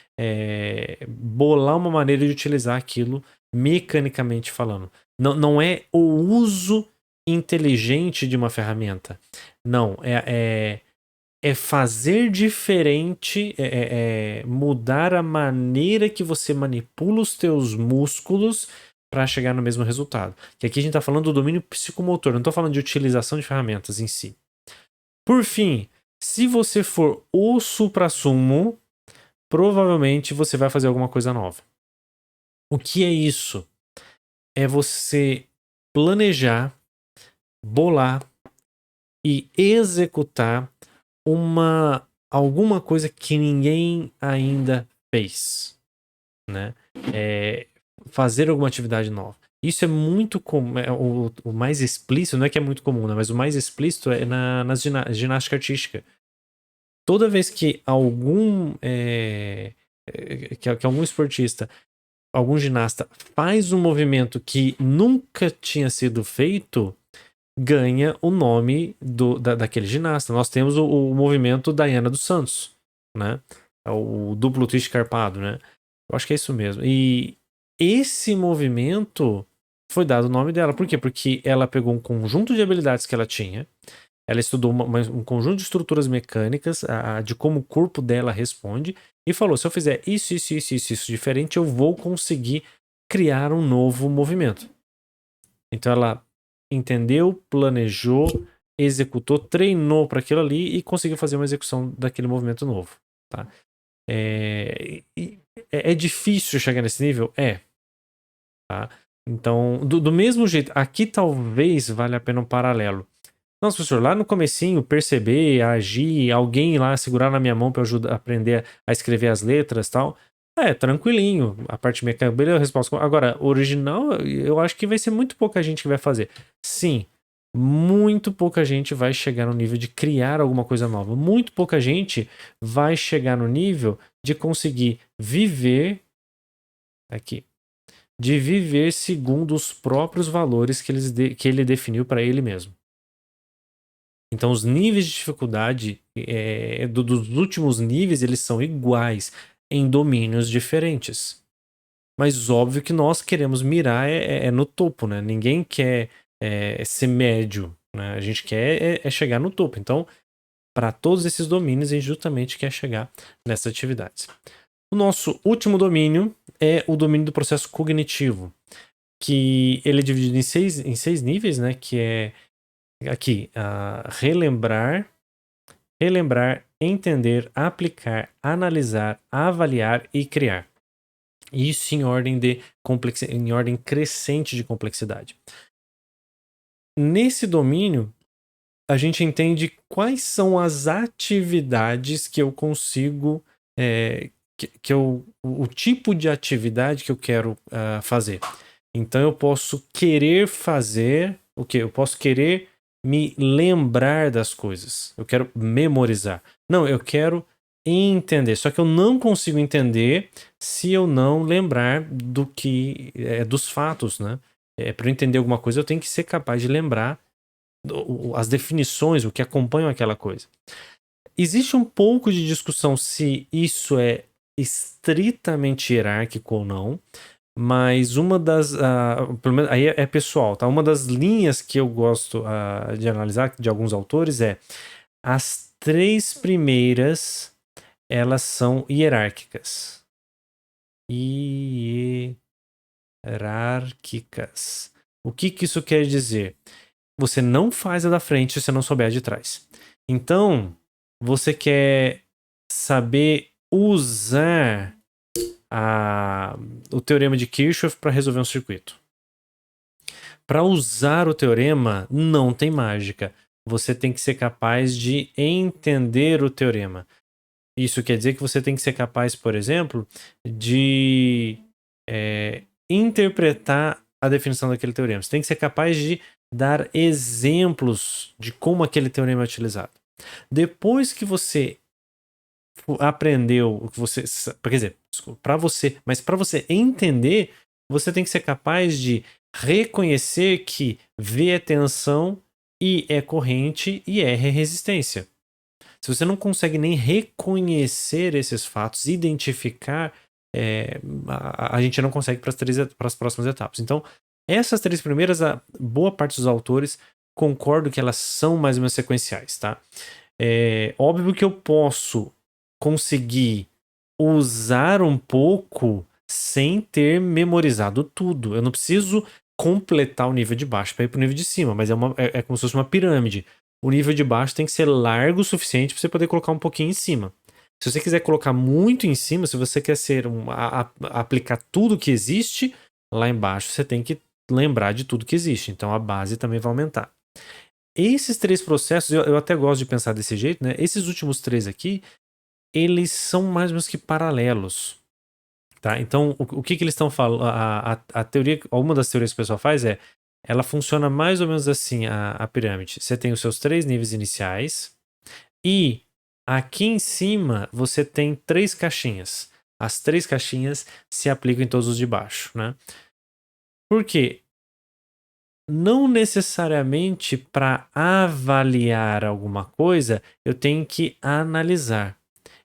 bolar uma maneira de utilizar aquilo mecanicamente falando. Não é o uso inteligente de uma ferramenta. Não, é fazer diferente, mudar a maneira que você manipula os teus músculos para chegar no mesmo resultado. Que aqui a gente está falando do domínio psicomotor, não estou falando de utilização de ferramentas em si. Por fim, se você for o suprassumo, provavelmente você vai fazer alguma coisa nova. O que é isso? É você planejar, bolar e executar alguma coisa que ninguém ainda fez, né? Fazer alguma atividade nova. Isso é muito comum, o mais explícito, não é que é muito comum, né? Mas o mais explícito é na ginástica artística. Toda vez que que algum esportista, algum ginasta faz um movimento que nunca tinha sido feito, ganha o nome daquele ginasta. Nós temos o movimento Daiana dos Santos, né? É o duplo twist carpado, né? Eu acho que é isso mesmo. E esse movimento foi dado o nome dela. Por quê? Porque ela pegou um conjunto de habilidades que ela tinha, ela estudou um conjunto de estruturas mecânicas, de como o corpo dela responde, e falou: se eu fizer isso diferente, eu vou conseguir criar um novo movimento. Então ela entendeu, planejou, executou, treinou para aquilo ali e conseguiu fazer uma execução daquele movimento novo, tá? É difícil chegar nesse nível? Tá? Então, do mesmo jeito, aqui talvez valha a pena um paralelo. Nossa, professor, lá no comecinho, perceber, agir, alguém lá segurar na minha mão para ajudar a aprender a escrever as letras e tal. Tranquilinho. A parte mecânica, beleza, a resposta. Agora, original, eu acho que vai ser muito pouca gente que vai fazer. Sim, muito pouca gente vai chegar no nível de criar alguma coisa nova. Muito pouca gente vai chegar no nível de conseguir viver aqui. De viver segundo os próprios valores que ele definiu para ele mesmo. Então, os níveis de dificuldade dos últimos níveis, eles são iguais em domínios diferentes. Mas óbvio que nós queremos mirar no topo, né? Ninguém quer ser médio, né? A gente quer chegar no topo. Então, para todos esses domínios, a gente justamente quer chegar nessas atividades. O nosso último domínio é o domínio do processo cognitivo, que ele é dividido em seis níveis, né? Que é aqui, relembrar, entender, aplicar, analisar, avaliar e criar. Isso em ordem em ordem crescente de complexidade. Nesse domínio, a gente entende quais são as atividades que eu consigo o tipo de atividade que eu quero fazer. Então eu posso querer fazer o quê? Eu posso querer me lembrar das coisas. Eu quero memorizar. Não, eu quero entender. Só que eu não consigo entender se eu não lembrar dos fatos, né? Para eu entender alguma coisa, eu tenho que ser capaz de lembrar as definições, o que acompanha aquela coisa. Existe um pouco de discussão se isso é estritamente hierárquico ou não, mas uma das. Pelo menos, aí é pessoal, tá? Uma das linhas que eu gosto de analisar de alguns autores é as 3 primeiras, elas são hierárquicas. Hierárquicas. O que isso quer dizer? Você não faz a da frente se você não souber a de trás. Então, você quer saber usar o teorema de Kirchhoff para resolver um circuito. Para usar o teorema, não tem mágica. Você tem que ser capaz de entender o teorema. Isso quer dizer que você tem que ser capaz, por exemplo, de interpretar a definição daquele teorema. Você tem que ser capaz de dar exemplos de como aquele teorema é utilizado. Depois que você aprendeu o que você. Quer dizer, para você. Mas para você entender, você tem que ser capaz de reconhecer que V é tensão, I é corrente e R é resistência. Se você não consegue nem reconhecer esses fatos, identificar, a gente não consegue para as próximas etapas. Então, essas 3 primeiras, a boa parte dos autores concordo que elas são mais ou menos sequenciais, tá? É óbvio que eu posso conseguir usar um pouco sem ter memorizado tudo. Eu não preciso completar o nível de baixo para ir para o nível de cima, mas é como se fosse uma pirâmide. O nível de baixo tem que ser largo o suficiente para você poder colocar um pouquinho em cima. Se você quiser colocar muito em cima, se você quer aplicar tudo que existe, lá embaixo você tem que lembrar de tudo que existe. Então a base também vai aumentar. Esses 3 processos, eu até gosto de pensar desse jeito, né? Esses últimos 3 aqui, eles são mais ou menos que paralelos. Tá? Então, o que eles estão falando? A teoria, uma das teorias que o pessoal faz ela funciona mais ou menos assim, a pirâmide. Você tem os seus 3 níveis iniciais e aqui em cima você tem 3 caixinhas. As 3 caixinhas se aplicam em todos os de baixo, né? Por quê? Não necessariamente para avaliar alguma coisa eu tenho que analisar.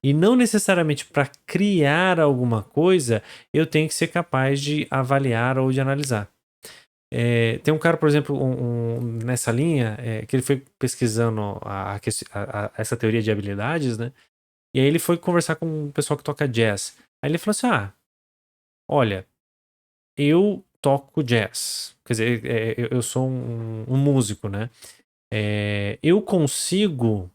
E não necessariamente para criar alguma coisa eu tenho que ser capaz de avaliar ou de analisar. Tem um cara, por exemplo, nessa linha, que ele foi pesquisando essa teoria de habilidades, né? E aí ele foi conversar com o pessoal que toca jazz. Aí ele falou assim: olha, eu toco jazz. Quer dizer, eu sou um músico, né? Eu consigo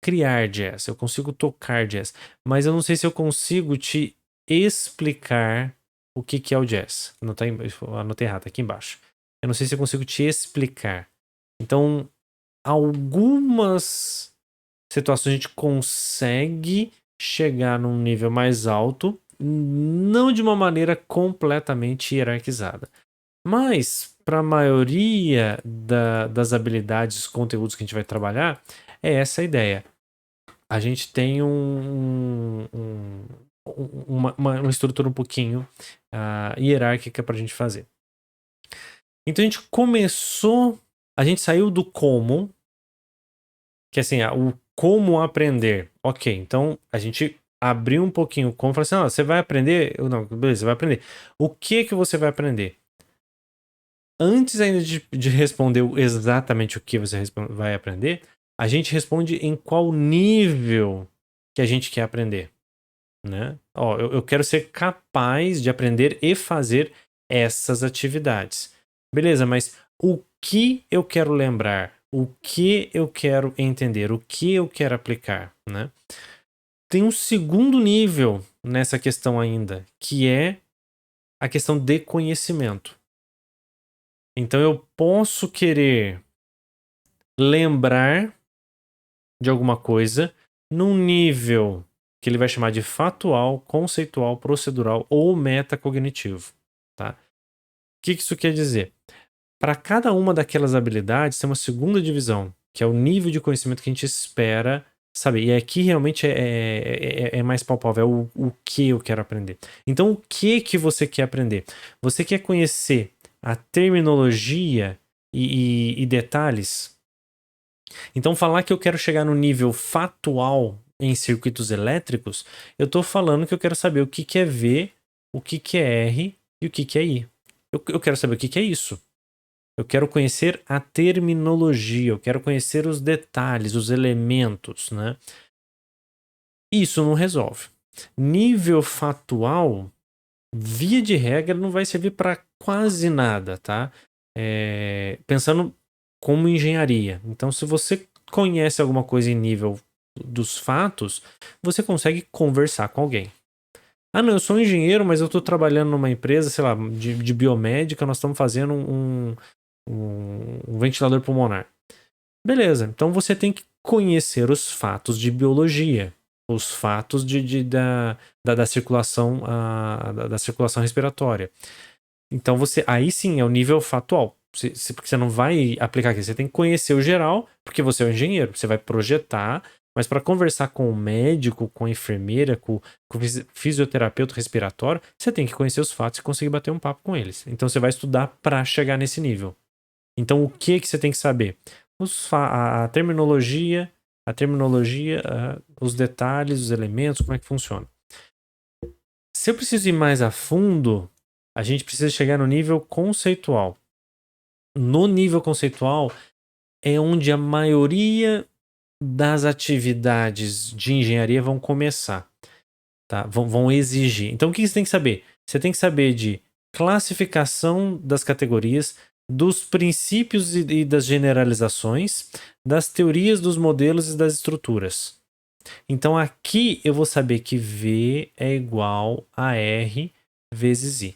criar jazz, eu consigo tocar jazz, mas eu não sei se eu consigo te explicar o que é o jazz. Não tá, eu anotei errado, tá aqui embaixo. Eu não sei se eu consigo te explicar. Então, algumas situações a gente consegue chegar num nível mais alto, não de uma maneira completamente hierarquizada. Mas, para a maioria das habilidades, conteúdos que a gente vai trabalhar, é essa a ideia. A gente tem uma estrutura um pouquinho hierárquica para a gente fazer. Então a gente saiu do como, que assim, o como aprender. Ok, então a gente abriu um pouquinho o como, falou assim, você vai aprender? Não, beleza, você vai aprender. O que você vai aprender? Antes ainda de responder exatamente o que você vai aprender, a gente responde em qual nível que a gente quer aprender, né? Eu quero ser capaz de aprender e fazer essas atividades. Beleza, mas o que eu quero lembrar? O que eu quero entender? O que eu quero aplicar, né? Tem um segundo nível nessa questão ainda, que é a questão de conhecimento. Então eu posso querer lembrar de alguma coisa num nível que ele vai chamar de fatual, conceitual, procedural ou metacognitivo, tá? O que isso quer dizer? Para cada uma daquelas habilidades tem uma segunda divisão, que é o nível de conhecimento que a gente espera saber. E aqui realmente é mais palpável, é o que eu quero aprender. Então, o que você quer aprender? Você quer conhecer a terminologia e detalhes? Então, falar que eu quero chegar no nível fatual em circuitos elétricos, eu estou falando que eu quero saber o que é V, o que é R e o que é I. Eu quero saber o que é isso. Eu quero conhecer a terminologia, eu quero conhecer os detalhes, os elementos, né? Isso não resolve. Nível fatual, via de regra, não vai servir para quase nada, tá? Pensando como engenharia. Então, se você conhece alguma coisa em nível dos fatos, você consegue conversar com alguém. Ah, não, eu sou um engenheiro, mas eu estou trabalhando numa empresa, sei lá, de biomédica, nós estamos fazendo um ventilador pulmonar. Beleza, então você tem que conhecer os fatos de biologia, os fatos da circulação, da circulação respiratória. Então aí sim é o nível fatual. Porque você não vai aplicar aqui, você tem que conhecer o geral, porque você é um engenheiro, você vai projetar, mas para conversar com o médico, com a enfermeira, com o fisioterapeuta respiratório, você tem que conhecer os fatos e conseguir bater um papo com eles. Então você vai estudar para chegar nesse nível. Então o que você tem que saber? A terminologia, os detalhes, os elementos, como é que funciona. Se eu preciso ir mais a fundo, a gente precisa chegar no nível conceitual. No nível conceitual é onde a maioria das atividades de engenharia vão começar, tá? Vão exigir. Então o que você tem que saber? Você tem que saber de classificação das categorias, dos princípios e das generalizações, das teorias dos modelos e das estruturas. Então aqui eu vou saber que V é igual a R vezes I.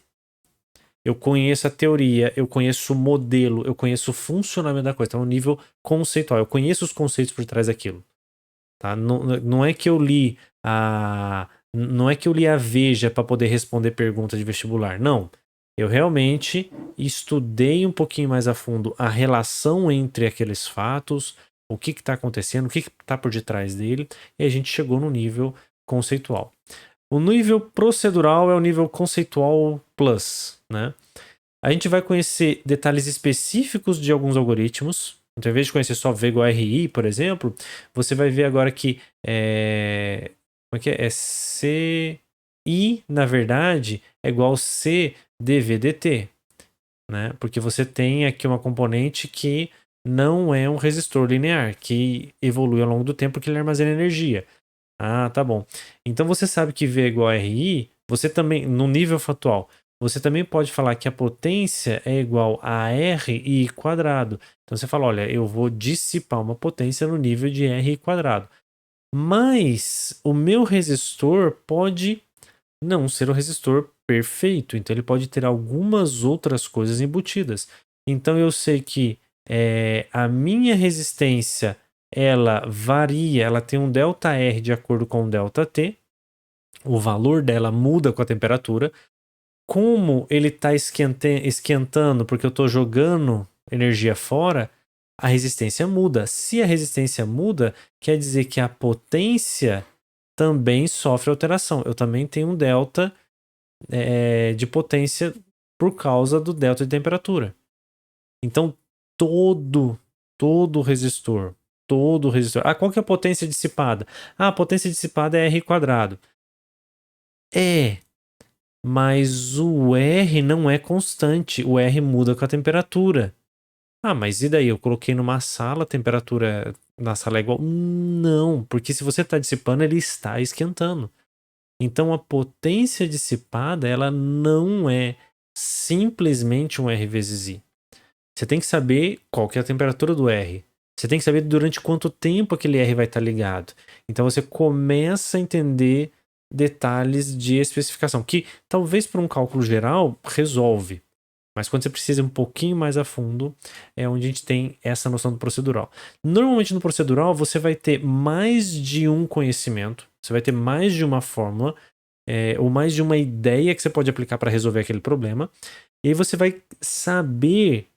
Eu conheço a teoria, eu conheço o modelo, eu conheço o funcionamento da coisa. Então, no nível conceitual, eu conheço os conceitos por trás daquilo. Tá? Não é que eu li não é que eu li a Veja para poder responder pergunta de vestibular. Não. Eu realmente estudei um pouquinho mais a fundo a relação entre aqueles fatos, o que está acontecendo, o que está por detrás dele, e a gente chegou no nível conceitual. O nível procedural é o nível conceitual plus, né? A gente vai conhecer detalhes específicos de alguns algoritmos. Então, em vez de conhecer só V igual a RI, por exemplo, você vai ver agora que como é que é? CI, na verdade, é igual C dVdt, né? Porque você tem aqui uma componente que não é um resistor linear, que evolui ao longo do tempo porque ele armazena energia. Ah, tá bom. Então você sabe que V é igual a RI, você também, no nível fatual, você também pode falar que a potência é igual a RI quadrado. Então você fala, olha, eu vou dissipar uma potência no nível de RI quadrado. Mas o meu resistor pode não ser o resistor perfeito. Então ele pode ter algumas outras coisas embutidas. Então eu sei que a minha resistência ela varia, ela tem um ΔR de acordo com o ΔT. O valor dela muda com a temperatura. Como ele está esquentando porque eu estou jogando energia fora, a resistência muda. Se a resistência muda, quer dizer que a potência também sofre alteração. Eu também tenho um delta de potência por causa do delta de temperatura. Então, todo resistor. Ah, qual que é a potência dissipada? Ah, a potência dissipada é R quadrado. Mas o R não é constante. O R muda com a temperatura. Ah, mas e daí? Eu coloquei numa sala, a temperatura na sala é igual? Não, porque se você está dissipando, ele está esquentando. Então a potência dissipada, ela não é simplesmente um R vezes I. Você tem que saber qual que é a temperatura do R. Você tem que saber durante quanto tempo aquele R vai estar ligado. Então você começa a entender detalhes de especificação, que talvez para um cálculo geral resolve. Mas quando você precisa ir um pouquinho mais a fundo, é onde a gente tem essa noção do procedural. Normalmente no procedural você vai ter mais de um conhecimento, você vai ter mais de uma fórmula, ou mais de uma ideia que você pode aplicar para resolver aquele problema. E aí você vai saber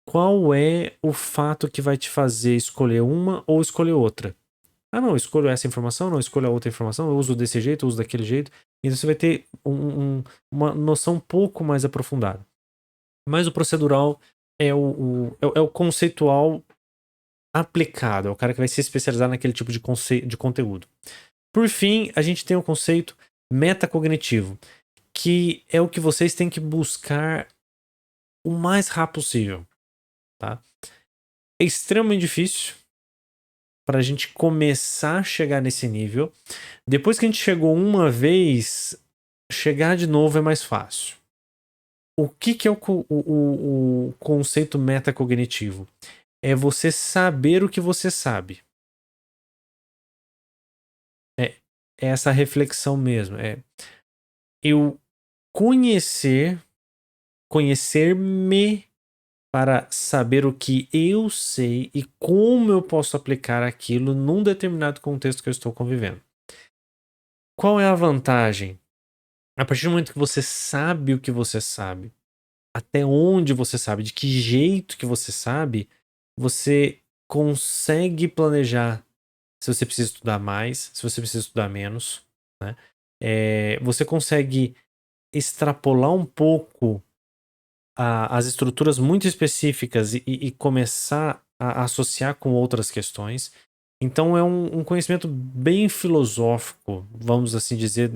qual é o fato que vai te fazer escolher uma ou escolher outra. Ah, não, eu escolho essa informação, não, eu escolho a outra informação, eu uso desse jeito, eu uso daquele jeito. Então você vai ter uma noção um pouco mais aprofundada. Mas o procedural é o conceitual aplicado, é o cara que vai se especializar naquele tipo de conteúdo. Por fim, a gente tem o conceito metacognitivo, que é o que vocês têm que buscar o mais rápido possível. Tá? É extremamente difícil para a gente começar a chegar nesse nível. Depois que a gente chegou uma vez, chegar de novo é mais fácil. O que é o conceito metacognitivo? É você saber o que você sabe. É essa reflexão mesmo. É eu conhecer-me para saber o que eu sei e como eu posso aplicar aquilo num determinado contexto que eu estou convivendo. Qual é a vantagem? A partir do momento que você sabe o que você sabe, até onde você sabe, de que jeito que você sabe, você consegue planejar se você precisa estudar mais, se você precisa estudar menos, né? Você consegue extrapolar um pouco as estruturas muito específicas e começar a associar com outras questões. Então é um conhecimento bem filosófico, vamos assim dizer,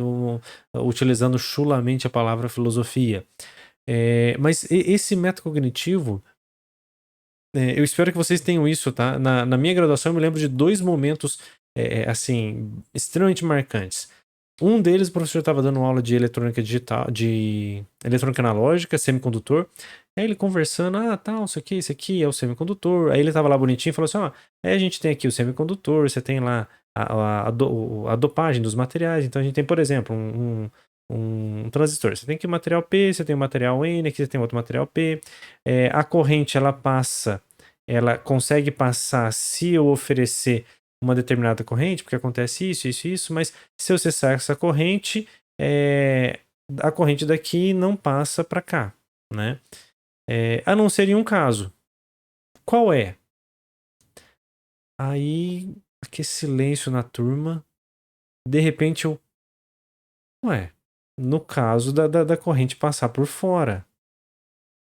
utilizando chulamente a palavra filosofia. Mas esse método cognitivo, eu espero que vocês tenham isso, tá? Na minha graduação eu me lembro de 2 momentos, assim, extremamente marcantes. Um deles, o professor estava dando aula de eletrônica digital, de eletrônica analógica, semicondutor. Aí ele conversando, tal, isso aqui é o semicondutor. Aí ele estava lá bonitinho e falou assim: aí a gente tem aqui o semicondutor, você tem lá a dopagem dos materiais. Então a gente tem, por exemplo, um transistor. Você tem aqui o material P, você tem o material N, aqui você tem outro material P. A corrente, ela consegue passar se eu oferecer uma determinada corrente, porque acontece isso, mas se eu cessar essa corrente, a corrente daqui não passa para cá, né? A não ser em um caso. Qual é? Aí, aquele silêncio na turma, de repente no caso da corrente passar por fora.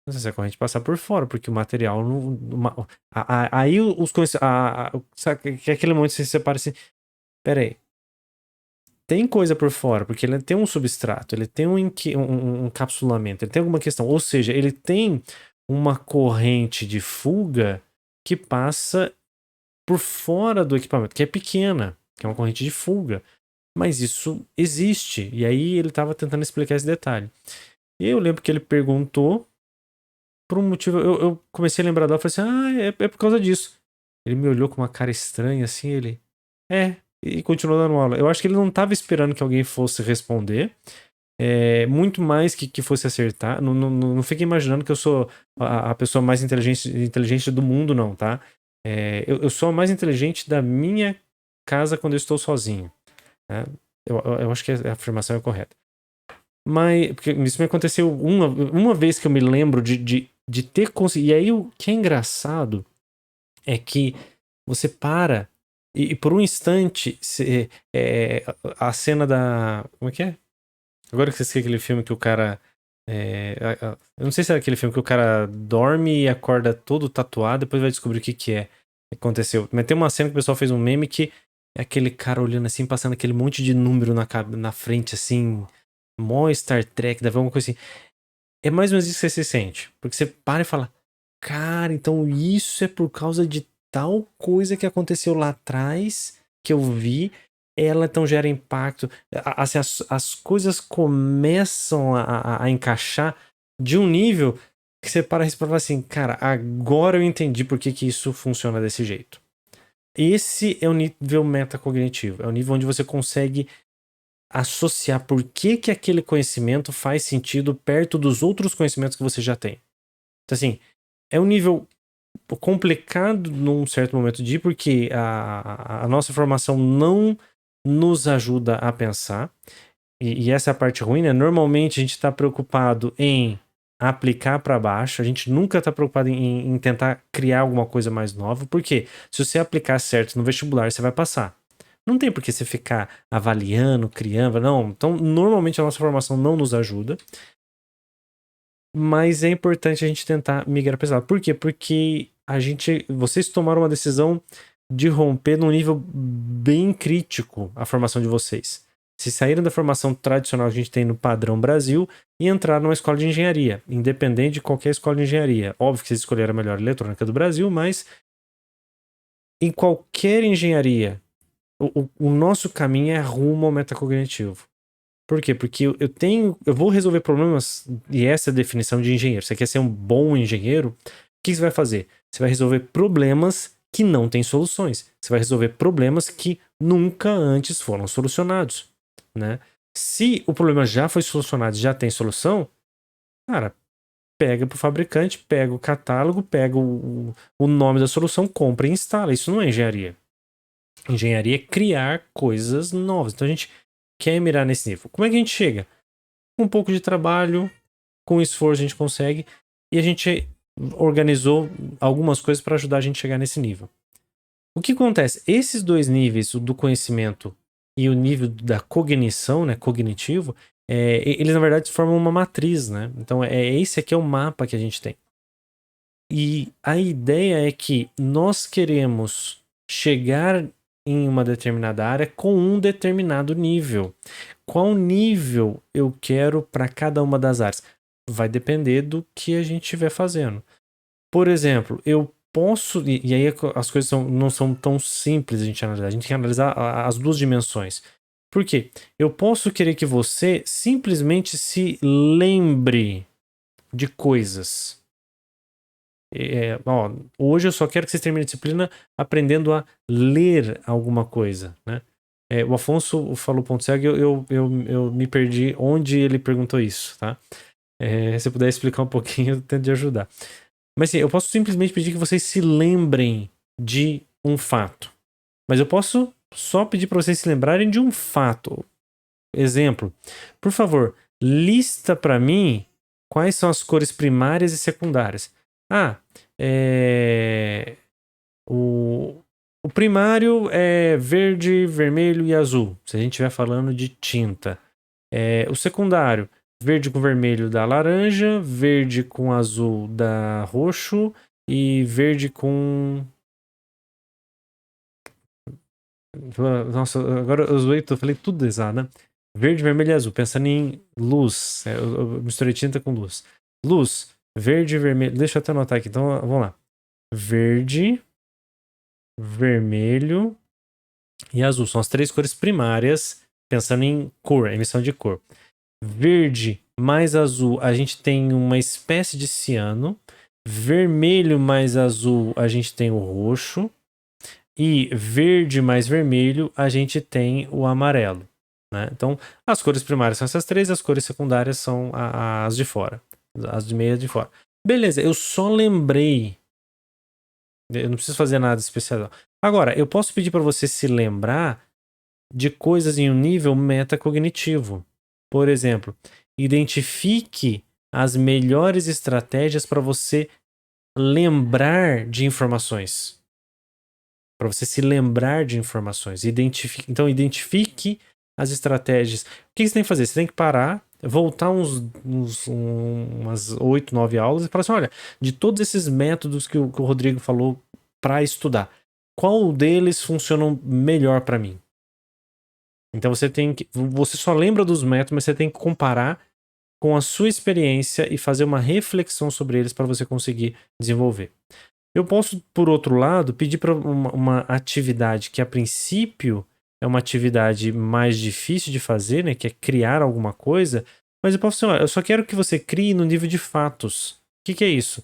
Não sei se a corrente passar por fora, porque o material não. Aí os conhecimentos. Sabe que aquele momento você separa assim. Pera aí. Tem coisa por fora, porque ele tem um substrato, ele tem um encapsulamento, ele tem alguma questão. Ou seja, ele tem uma corrente de fuga que passa por fora do equipamento, que é pequena, que é uma corrente de fuga. Mas isso existe. E aí ele estava tentando explicar esse detalhe. E eu lembro que ele perguntou por um motivo. Eu comecei a lembrar dela e falei assim: é por causa disso. Ele me olhou com uma cara estranha assim, ele. E continuou dando aula. Eu acho que ele não estava esperando que alguém fosse responder. Muito mais que fosse acertar. Não fique imaginando que eu sou a pessoa mais inteligente do mundo, não, tá? Eu sou a mais inteligente da minha casa quando eu estou sozinho. Né? Eu acho que a afirmação é correta. Mas porque isso me aconteceu uma vez que eu me lembro de ter conseguido. E aí o que é engraçado é que você para e por um instante a cena da. Como é que é? Agora que você esquece aquele filme que o cara. Eu não sei se é aquele filme que o cara dorme e acorda todo tatuado, depois vai descobrir o que aconteceu. Mas tem uma cena que o pessoal fez um meme que é aquele cara olhando assim, passando aquele monte de número na frente, assim. Mó Star Trek, deve alguma coisa assim. É mais ou menos isso que você se sente. Porque você para e fala: cara, então isso é por causa de tal coisa que aconteceu lá atrás, que eu vi. Ela então gera impacto. Assim, as coisas começam a encaixar de um nível que você para e fala assim: cara, agora eu entendi por que isso funciona desse jeito. Esse é o nível metacognitivo. É o nível onde você consegue associar por que aquele conhecimento faz sentido perto dos outros conhecimentos que você já tem. Então, assim, é um nível complicado num certo momento de ir, porque a nossa formação não nos ajuda a pensar. E essa é a parte ruim, né? Normalmente a gente está preocupado em aplicar para baixo, a gente nunca está preocupado em tentar criar alguma coisa mais nova, porque se você aplicar certo no vestibular, você vai passar. Não tem por que você ficar avaliando, criando, não. Então, normalmente a nossa formação não nos ajuda, mas é importante a gente tentar migrar para esse lado. Por quê? Porque vocês tomaram uma decisão de romper num nível bem crítico a formação de vocês. Se saíram da formação tradicional que a gente tem no padrão Brasil e entraram numa escola de engenharia, independente de qualquer escola de engenharia. Óbvio que vocês escolheram a melhor eletrônica do Brasil, mas em qualquer engenharia, o nosso caminho é rumo ao metacognitivo. Por quê? Porque eu vou resolver problemas, e essa é a definição de engenheiro. Você quer ser um bom engenheiro? O que você vai fazer? Você vai resolver problemas que não têm soluções. Você vai resolver problemas que nunca antes foram solucionados, né? Se o problema já foi solucionado, já tem solução, cara, pega pro fabricante, pega o catálogo, pega o nome da solução, compra e instala. Isso não é engenharia. Engenharia é criar coisas novas. Então a gente quer mirar nesse nível. Como é que a gente chega? Com um pouco de trabalho, com esforço a gente consegue, e a gente organizou algumas coisas para ajudar a gente a chegar nesse nível. O que acontece? Esses dois níveis, o do conhecimento e o nível da cognição, né, cognitivo, eles na verdade formam uma matriz, né? Então esse aqui é o mapa que a gente tem. E a ideia é que nós queremos chegar em uma determinada área com um determinado nível. Qual nível eu quero para cada uma das áreas? Vai depender do que a gente estiver fazendo. Por exemplo, eu posso. E aí as coisas não são tão simples a gente analisar. A gente tem que analisar as duas dimensões. Por quê? Eu posso querer que você simplesmente se lembre de coisas. Hoje eu só quero que vocês terminem a disciplina aprendendo a ler alguma coisa, né? O Afonso falou ponto cego, eu me perdi onde ele perguntou isso, tá? Se eu puder explicar um pouquinho, eu tento de ajudar. Mas sim, eu posso simplesmente pedir que vocês se lembrem de um fato. Mas eu posso só pedir para vocês se lembrarem de um fato. Exemplo, por favor, lista para mim quais são as cores primárias e secundárias. O primário é verde, vermelho e azul, se a gente estiver falando de tinta. O secundário, verde com vermelho dá laranja, verde com azul dá roxo e verde com... Nossa, agora eu zoei, eu falei tudo exato, né? Verde, vermelho e azul, pensando em luz. Eu misturei tinta com luz. Luz, verde, vermelho. Deixa eu até anotar aqui, então vamos lá. Verde, vermelho e azul. São as três cores primárias, pensando em cor, emissão de cor. Verde mais azul, a gente tem uma espécie de ciano. Vermelho mais azul, a gente tem o roxo. E verde mais vermelho, a gente tem o amarelo. Né? Então, as cores primárias são essas três, as cores secundárias são as de fora. As de meia de fora. Beleza, eu só lembrei. Eu não preciso fazer nada especial. Agora, eu posso pedir para você se lembrar de coisas em um nível metacognitivo. Por exemplo, identifique as melhores estratégias para você lembrar de informações. Para você se lembrar de informações. Então, identifique as estratégias. O que você tem que fazer? Você tem que parar, voltar umas 8, 9 aulas e falar assim, olha, de todos esses métodos que o Rodrigo falou para estudar, qual deles funcionam melhor para mim? Então você só lembra dos métodos, mas você tem que comparar com a sua experiência e fazer uma reflexão sobre eles para você conseguir desenvolver. Eu posso, por outro lado, pedir para uma atividade que a princípio é uma atividade mais difícil de fazer, né, que é criar alguma coisa, mas eu posso dizer, eu só quero que você crie no nível de fatos. O que é isso?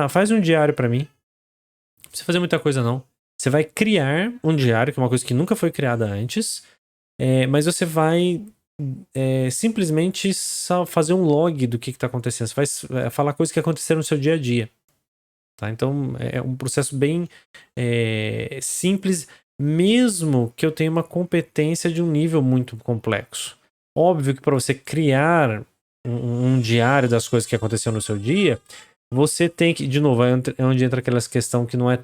Faz um diário para mim. Não precisa fazer muita coisa não. Você vai criar um diário, que é uma coisa que nunca foi criada antes, mas você vai simplesmente só fazer um log do que está acontecendo. Você vai falar coisas que aconteceram no seu dia a dia. Tá? Então é um processo bem simples, mesmo que eu tenha uma competência de um nível muito complexo. Óbvio que para você criar um diário das coisas que aconteceram no seu dia, você tem que, de novo, é onde entra aquela questão que não é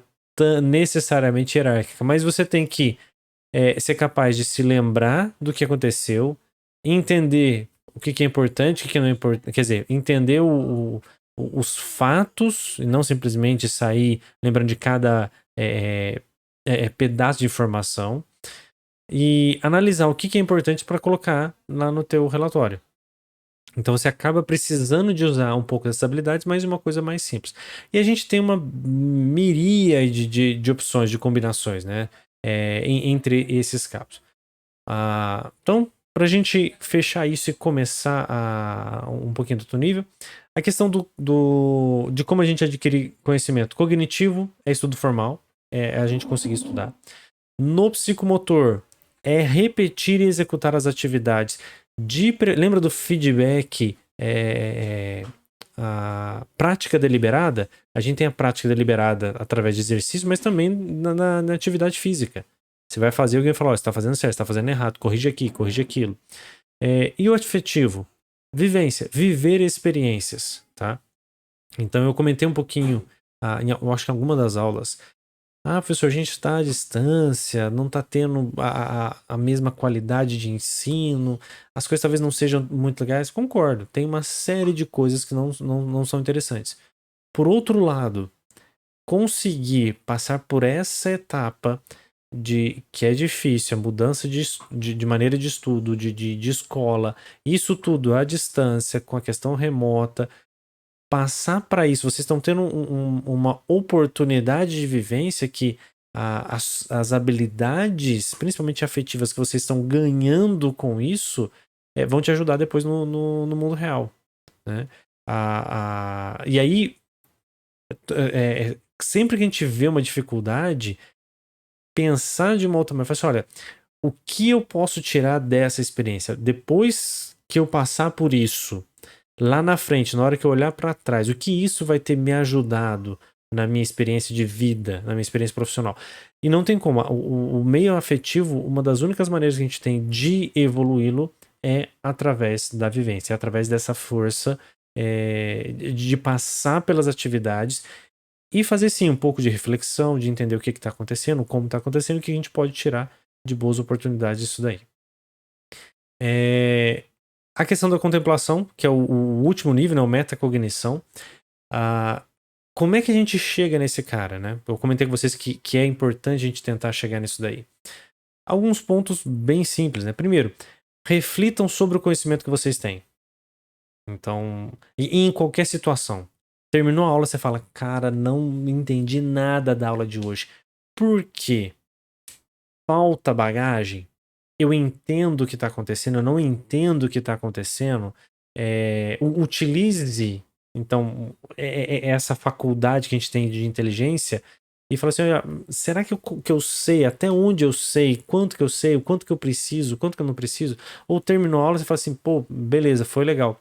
necessariamente hierárquica, mas você tem que ser capaz de se lembrar do que aconteceu, entender o que é importante, o que não é importante, quer dizer, entender os fatos e não simplesmente sair lembrando de cada pedaço de informação e analisar o que é importante para colocar lá no teu relatório. Então você acaba precisando de usar um pouco dessas habilidades, mas uma coisa mais simples. E a gente tem uma miríade de opções, de combinações, né? Entre esses casos. Então, para a gente fechar isso e começar um pouquinho do outro nível, a questão de como a gente adquire conhecimento cognitivo é estudo formal, é a gente conseguir estudar. No psicomotor, é repetir e executar as atividades. Lembra do feedback, a prática deliberada? A gente tem a prática deliberada através de exercício, mas também na atividade física. Você vai fazer, alguém fala, você está fazendo certo, você está fazendo errado, corrige aqui, corrige aquilo. E o afetivo? Vivência, viver experiências, tá? Então eu comentei um pouquinho, eu acho que em alguma das aulas, professor, a gente está à distância, não está tendo a mesma qualidade de ensino, as coisas talvez não sejam muito legais. Concordo, tem uma série de coisas que não são interessantes. Por outro lado, conseguir passar por essa etapa que é difícil, a mudança de maneira de estudo, de escola, isso tudo à distância, com a questão remota, passar para isso, vocês estão tendo uma oportunidade de vivência que as habilidades, principalmente afetivas, que vocês estão ganhando com isso, vão te ajudar depois no mundo real. Né? E aí, sempre que a gente vê uma dificuldade, pensar de uma outra maneira, falar assim, olha, o que eu posso tirar dessa experiência? Depois que eu passar por isso, lá na frente, na hora que eu olhar para trás, o que isso vai ter me ajudado na minha experiência de vida, na minha experiência profissional? E não tem como. O meio afetivo, uma das únicas maneiras que a gente tem de evoluí-lo é através da vivência, é através dessa força de passar pelas atividades e fazer sim um pouco de reflexão, de entender o que está acontecendo, como está acontecendo, o que a gente pode tirar de boas oportunidades disso daí. A questão da contemplação, que é o último nível, né, o metacognição. Como é que a gente chega nesse cara, né? Eu comentei com vocês que é importante a gente tentar chegar nisso daí. Alguns pontos bem simples, né? Primeiro, reflitam sobre o conhecimento que vocês têm. Então, e em qualquer situação. Terminou a aula, você fala, cara, não entendi nada da aula de hoje. Por quê? Falta bagagem? Eu entendo o que está acontecendo, eu não entendo o que está acontecendo. Utilize, então, essa faculdade que a gente tem de inteligência e fala assim, olha, será que eu sei, até onde eu sei, quanto que eu sei, o quanto que eu preciso, quanto que eu não preciso? Ou terminou a aula e você fala assim, pô, beleza, foi legal.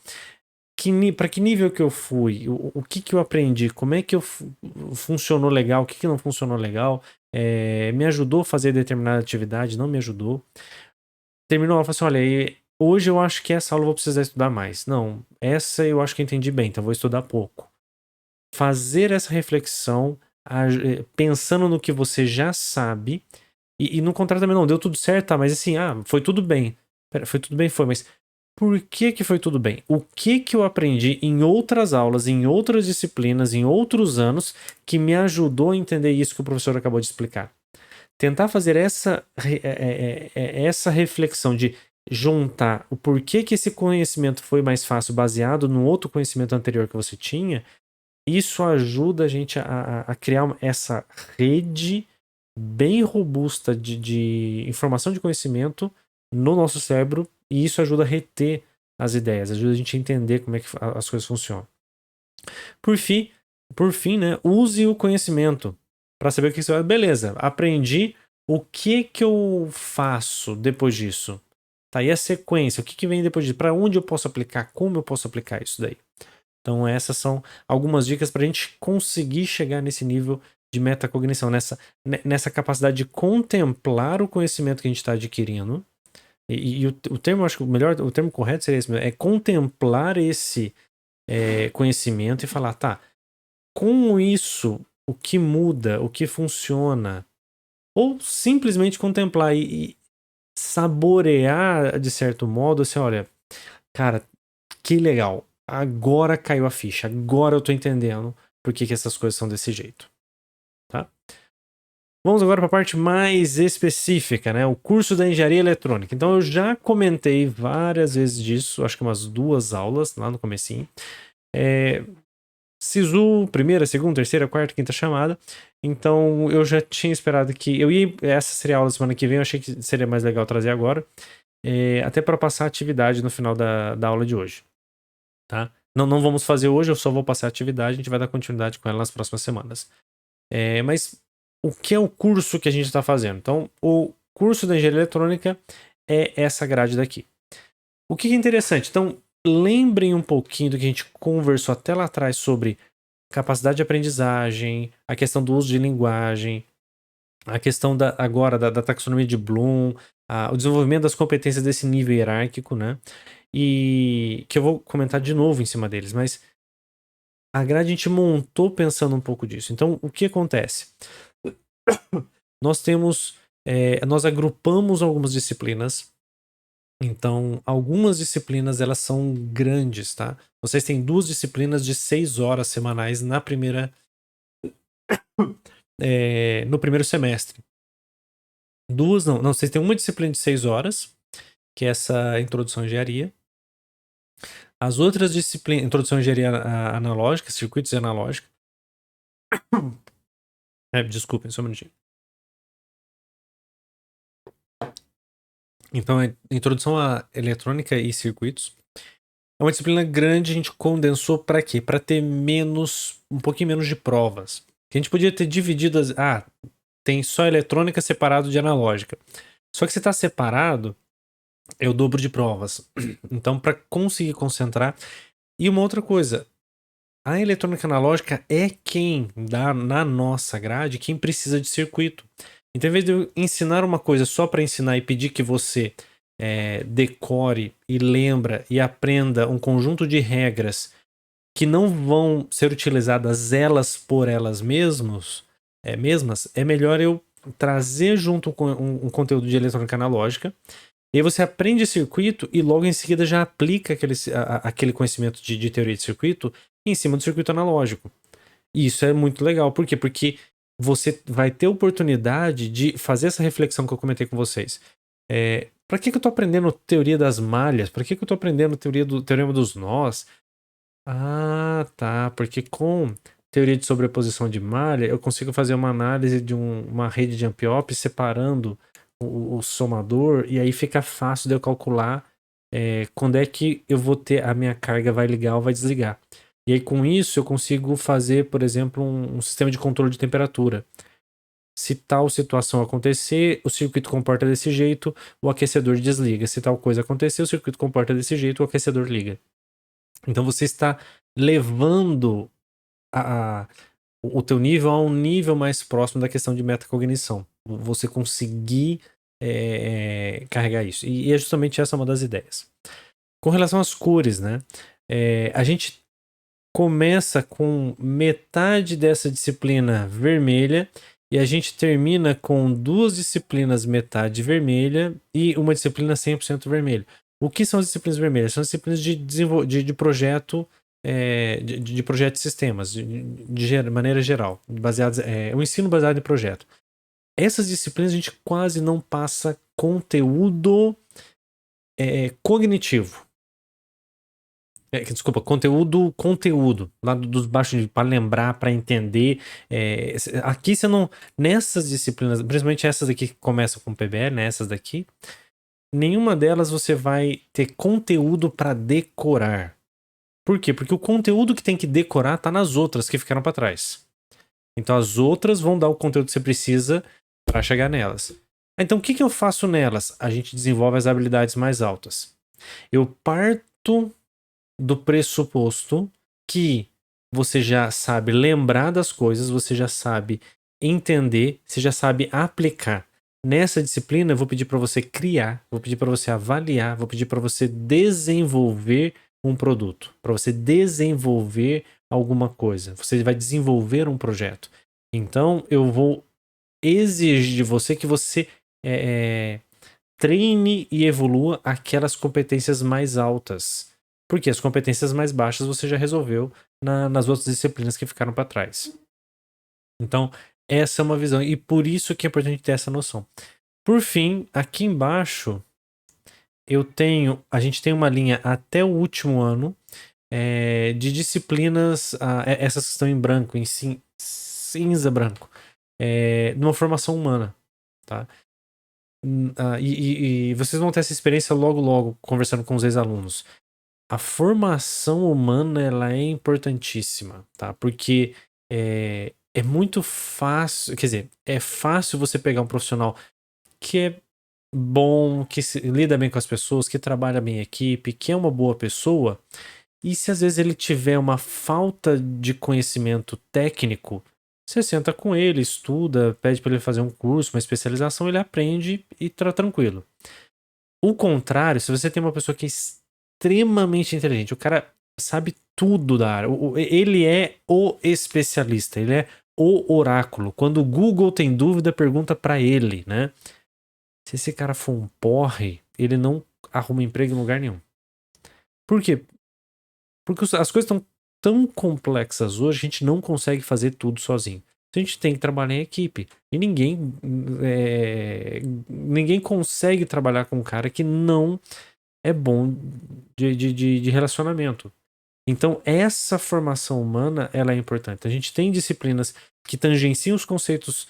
Para que nível que eu fui? O que eu aprendi? Como é que funcionou legal? O que não funcionou legal? Me ajudou a fazer determinada atividade? Não me ajudou? Terminou a aula e falou assim, olha, hoje eu acho que essa aula eu vou precisar estudar mais. Não, essa eu acho que eu entendi bem, então vou estudar pouco. Fazer essa reflexão, pensando no que você já sabe, e no contrário também, não, deu tudo certo, tá, mas assim, foi tudo bem. Pera, foi tudo bem, mas por que foi tudo bem? O que eu aprendi em outras aulas, em outras disciplinas, em outros anos, que me ajudou a entender isso que o professor acabou de explicar? Tentar fazer essa reflexão de juntar o porquê que esse conhecimento foi mais fácil baseado no outro conhecimento anterior que você tinha, isso ajuda a gente a criar essa rede bem robusta de informação de conhecimento no nosso cérebro, e isso ajuda a reter as ideias, ajuda a gente a entender como é que as coisas funcionam. Por fim, né, use o conhecimento para saber o que você vai. Beleza, aprendi O que eu faço depois disso? Tá, e a sequência? O que vem depois disso? Para onde eu posso aplicar? Como eu posso aplicar isso daí? Então essas são algumas dicas para a gente conseguir chegar nesse nível de metacognição, nessa capacidade de contemplar o conhecimento que a gente está adquirindo. E o termo, acho que o termo correto seria esse mesmo, é contemplar esse conhecimento e falar, tá, com isso, o que muda, o que funciona, ou simplesmente contemplar e saborear de certo modo, assim, olha, cara, que legal, agora caiu a ficha, agora eu tô entendendo por que essas coisas são desse jeito, tá? Vamos agora para a parte mais específica, né? O curso da engenharia eletrônica. Então eu já comentei várias vezes disso, acho que umas 2 aulas lá no comecinho. SISU, primeira, segunda, terceira, quarta, quinta chamada. Então eu já tinha esperado que essa seria a aula da semana que vem, eu achei que seria mais legal trazer agora, até para passar a atividade no final da aula de hoje, tá? Não vamos fazer hoje, eu só vou passar a atividade, a gente vai dar continuidade com ela nas próximas semanas. Mas o que é o curso que a gente está fazendo? Então, o curso da engenharia eletrônica é essa grade daqui. O que é interessante? Então, lembrem um pouquinho do que a gente conversou até lá atrás sobre capacidade de aprendizagem, a questão do uso de linguagem, a questão agora da taxonomia de Bloom, o desenvolvimento das competências desse nível hierárquico, né? E que eu vou comentar de novo em cima deles, mas a grade a gente montou pensando um pouco disso. Então, o que acontece? Nós agrupamos algumas disciplinas. Então, algumas disciplinas elas são grandes, tá? Vocês têm 2 disciplinas de 6 horas semanais no primeiro semestre. Vocês têm uma disciplina de 6 horas, que é essa introdução à engenharia. As outras disciplinas, introdução à engenharia analógica, circuitos analógicos. Desculpem, só um minutinho. Então, introdução à eletrônica e circuitos. É uma disciplina grande, a gente condensou para quê? Para ter um pouquinho menos de provas. A gente podia ter dividido tem só eletrônica separado de analógica. Só que se está separado, é o dobro de provas. Então, para conseguir concentrar. E uma outra coisa, a eletrônica analógica é quem dá na nossa grade, quem precisa de circuito. Então, em vez de eu ensinar uma coisa só para ensinar e pedir que você decore e lembra e aprenda um conjunto de regras que não vão ser utilizadas elas por elas mesmas, é melhor eu trazer junto com um conteúdo de eletrônica analógica. E aí você aprende circuito e logo em seguida já aplica aquele conhecimento de teoria de circuito em cima do circuito analógico. E isso é muito legal. Por quê? Porque você vai ter oportunidade de fazer essa reflexão que eu comentei com vocês. Para que eu estou aprendendo teoria das malhas? Para que eu estou aprendendo teoria do teorema dos nós? Ah, tá. Porque com teoria de sobreposição de malha, eu consigo fazer uma análise de uma rede de Ampiop separando o somador, e aí fica fácil de eu calcular quando é que eu vou ter a minha carga vai ligar ou vai desligar. E aí com isso eu consigo fazer, por exemplo, um sistema de controle de temperatura. Se tal situação acontecer, o circuito comporta desse jeito, o aquecedor desliga. Se tal coisa acontecer, o circuito comporta desse jeito, o aquecedor liga. Então você está levando o teu nível a um nível mais próximo da questão de metacognição. Você conseguir carregar isso. E é justamente essa uma das ideias. Com relação às cores, né? A gente começa com metade dessa disciplina vermelha e a gente termina com 2 disciplinas metade vermelha e uma disciplina 100% vermelha. O que são as disciplinas vermelhas? São as disciplinas de projeto, de projeto de sistemas, de maneira geral, baseados, o ensino baseado em projeto. Essas disciplinas a gente quase não passa conteúdo cognitivo. Desculpa, conteúdo lá dos baixos para lembrar, para entender. Aqui você não. Nessas disciplinas, principalmente essas aqui que começam com PBL, né? Essas daqui, nenhuma delas você vai ter conteúdo para decorar. Por quê? Porque o conteúdo que tem que decorar tá nas outras que ficaram para trás. Então as outras vão dar o conteúdo que você precisa para chegar nelas. Então, o que eu faço nelas? A gente desenvolve as habilidades mais altas. Eu parto do pressuposto que você já sabe lembrar das coisas, você já sabe entender, você já sabe aplicar. Nessa disciplina, eu vou pedir para você criar, vou pedir para você avaliar, vou pedir para você desenvolver um produto, para você desenvolver alguma coisa. Você vai desenvolver um projeto. Então, eu vou exigir de você que você treine e evolua aquelas competências mais altas. Porque as competências mais baixas você já resolveu nas outras disciplinas que ficaram para trás. Então, essa é uma visão. E por isso que é importante ter essa noção. Por fim, aqui embaixo, a gente tem uma linha até o último ano de disciplinas, essas que estão em branco, em cinza branco, numa formação humana, tá? E vocês vão ter essa experiência logo, conversando com os ex-alunos. A formação humana, ela é importantíssima, tá? Porque é muito fácil, quer dizer, é fácil você pegar um profissional que é bom, que lida bem com as pessoas, que trabalha bem em equipe, que é uma boa pessoa, e se às vezes ele tiver uma falta de conhecimento técnico, você senta com ele, estuda, pede para ele fazer um curso, uma especialização, ele aprende e tá tranquilo. O contrário, se você tem uma pessoa que é extremamente inteligente, o cara sabe tudo da área, ele é o especialista, ele é o oráculo. Quando o Google tem dúvida, pergunta para ele, né? Se esse cara for um porre, ele não arruma emprego em lugar nenhum. Por quê? Porque as coisas estão tão complexas hoje, a gente não consegue fazer tudo sozinho. A gente tem que trabalhar em equipe. E ninguém consegue trabalhar com um cara que não é bom de relacionamento. Então, essa formação humana, ela é importante. A gente tem disciplinas que tangenciam os conceitos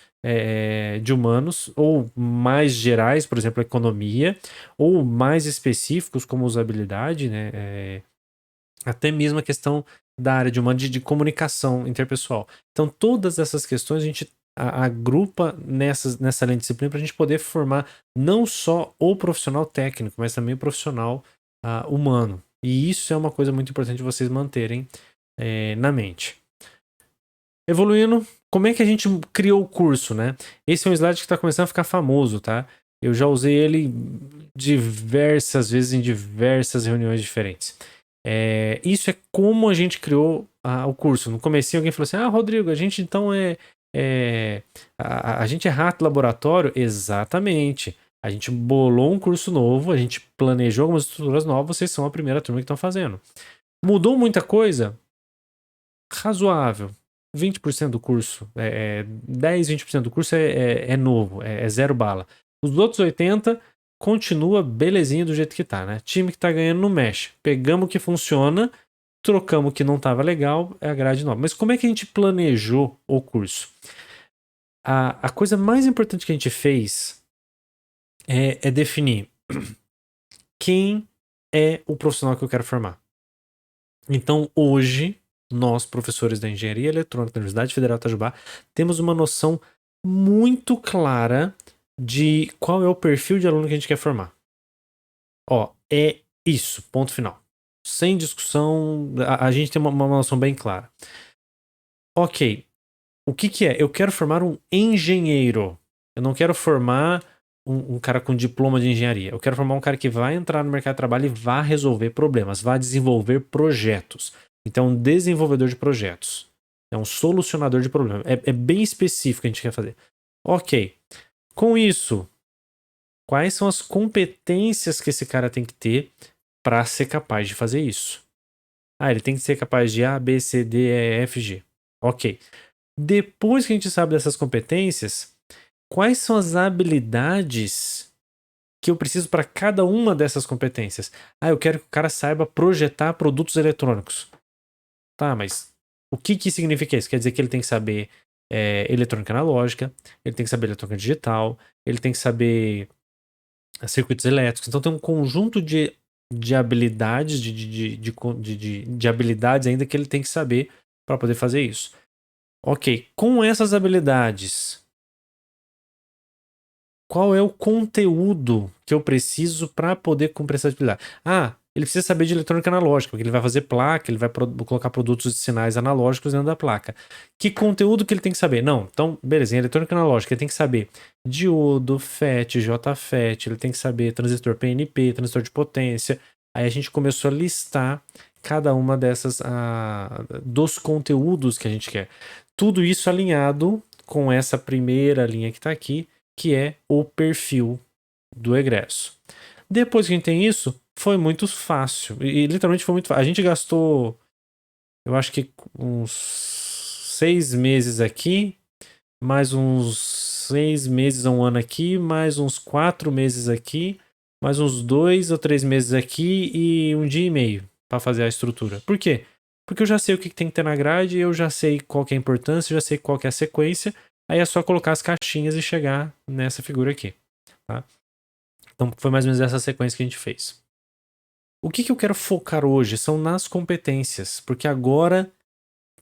de humanos, ou mais gerais, por exemplo, economia, ou mais específicos, como usabilidade, né? Até mesmo a questão da área de humano, de comunicação interpessoal. Então, todas essas questões a gente agrupa nessa linha de disciplina para a gente poder formar não só o profissional técnico, mas também o profissional humano. E isso é uma coisa muito importante de vocês manterem na mente. Evoluindo, como é que a gente criou o curso, né? Esse é um slide que está começando a ficar famoso, tá? Eu já usei ele diversas vezes em diversas reuniões diferentes. Isso é como a gente criou o curso. No comecinho alguém falou assim: Rodrigo, a gente então a gente é rato laboratório? Exatamente. A gente bolou um curso novo, a gente planejou algumas estruturas novas, vocês são a primeira turma que estão fazendo. Mudou muita coisa? Razoável. 20% do curso, 10, 20% do curso é novo, é zero bala. Os outros 80% continua belezinha do jeito que tá, né? Time que tá ganhando não mexe. Pegamos o que funciona, trocamos o que não tava legal, é a grade nova. Mas como é que a gente planejou o curso? A coisa mais importante que a gente fez é definir quem é o profissional que eu quero formar. Então, hoje, nós, professores da Engenharia Eletrônica da Universidade Federal de Itajubá, temos uma noção muito clara de qual é o perfil de aluno que a gente quer formar. É isso, ponto final. Sem discussão, a gente tem uma noção bem clara. Ok, o que é? Eu quero formar um engenheiro. Eu não quero formar um cara com diploma de engenharia. Eu quero formar um cara que vai entrar no mercado de trabalho e vá resolver problemas, vá desenvolver projetos. Então, um desenvolvedor de projetos. É um solucionador de problemas. É bem específico que a gente quer fazer. Ok. Com isso, quais são as competências que esse cara tem que ter para ser capaz de fazer isso? Ele tem que ser capaz de A, B, C, D, E, F, G. Ok. Depois que a gente sabe dessas competências, quais são as habilidades que eu preciso para cada uma dessas competências? Eu quero que o cara saiba projetar produtos eletrônicos. Tá, mas o que significa isso? Quer dizer que ele tem que saber eletrônica analógica, ele tem que saber eletrônica digital, ele tem que saber circuitos elétricos. Então tem um conjunto de habilidades, de habilidades ainda que ele tem que saber para poder fazer isso. Ok, com essas habilidades, qual é o conteúdo que eu preciso para poder cumprir essa atividade. Ele precisa saber de eletrônica analógica, porque ele vai fazer placa, ele vai colocar produtos de sinais analógicos dentro da placa. Que conteúdo que ele tem que saber? Não, então, beleza, em eletrônica analógica ele tem que saber diodo, FET, JFET, ele tem que saber transistor PNP, transistor de potência. Aí a gente começou a listar cada uma dessas, dos conteúdos que a gente quer. Tudo isso alinhado com essa primeira linha que está aqui, que é o perfil do egresso. Depois que a gente tem isso, foi muito fácil. E literalmente foi muito fácil. A gente gastou, eu acho que uns 6 meses aqui, mais uns 6 meses a um ano aqui, mais uns 4 meses aqui, mais uns 2 ou 3 meses aqui e 1 dia e meio para fazer a estrutura. Por quê? Porque eu já sei o que tem que ter na grade, eu já sei qual que é a importância, já sei qual que é a sequência, aí é só colocar as caixinhas e chegar nessa figura aqui, tá? Então foi mais ou menos essa sequência que a gente fez. O que eu quero focar hoje são nas competências, porque agora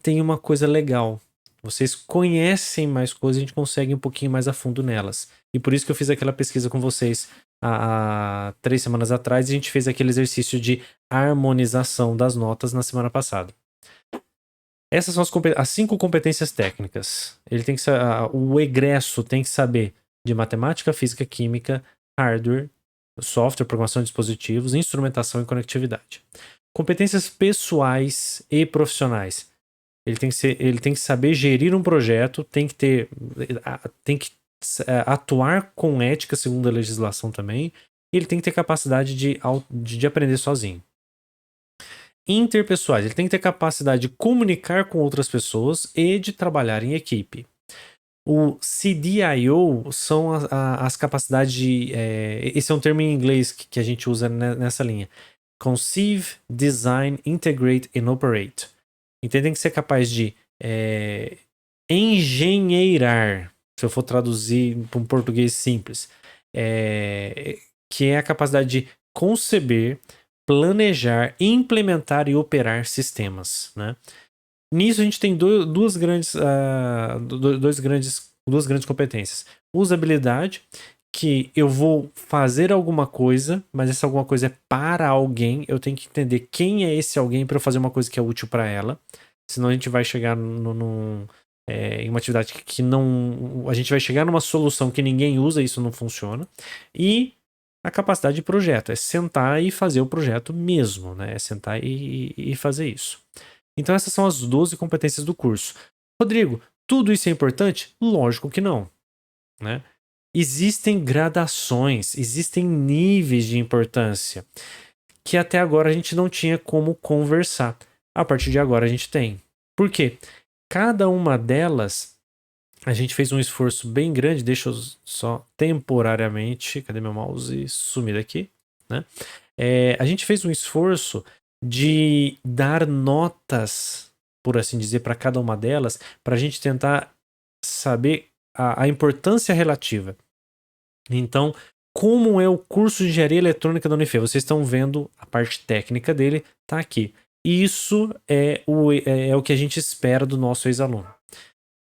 tem uma coisa legal. Vocês conhecem mais coisas, a gente consegue ir um pouquinho mais a fundo nelas. E por isso que eu fiz aquela pesquisa com vocês há 3 semanas atrás e a gente fez aquele exercício de harmonização das notas na semana passada. Essas são as 5 competências técnicas. Ele tem que o egresso tem que saber de matemática, física, química, hardware, software, programação de dispositivos, instrumentação e conectividade. Competências pessoais e profissionais. Ele tem que saber gerir um projeto, tem que atuar com ética segundo a legislação também, e ele tem que ter capacidade de aprender sozinho. Interpessoais, ele tem que ter capacidade de comunicar com outras pessoas e de trabalhar em equipe. O CDIO são as capacidades de... esse é um termo em inglês que a gente usa nessa linha. Conceive, Design, Integrate and Operate. Então tem que ser capaz de engenheirar, se eu for traduzir para um português simples, que é a capacidade de conceber, planejar, implementar e operar sistemas, né? Nisso a gente tem duas grandes competências. Usabilidade, que eu vou fazer alguma coisa, mas essa alguma coisa é para alguém, eu tenho que entender quem é esse alguém para eu fazer uma coisa que é útil para ela, senão a gente vai chegar em uma atividade que não... A gente vai chegar numa solução que ninguém usa e isso não funciona. E a capacidade de projeto, é sentar e fazer o projeto mesmo, né? É sentar e fazer isso. Então essas são as 12 competências do curso. Rodrigo, tudo isso é importante? Lógico que não, né? Existem gradações, existem níveis de importância que até agora a gente não tinha como conversar. A partir de agora a gente tem. Por quê? Cada uma delas, a gente fez um esforço bem grande, deixa eu só temporariamente, cadê meu mouse? Sumir daqui, né? A gente fez um esforço de dar notas, por assim dizer, para cada uma delas, para a gente tentar saber a importância relativa. Então, como é o curso de engenharia eletrônica da Unife? Vocês estão vendo a parte técnica dele, tá aqui. Isso é o que a gente espera do nosso ex-aluno.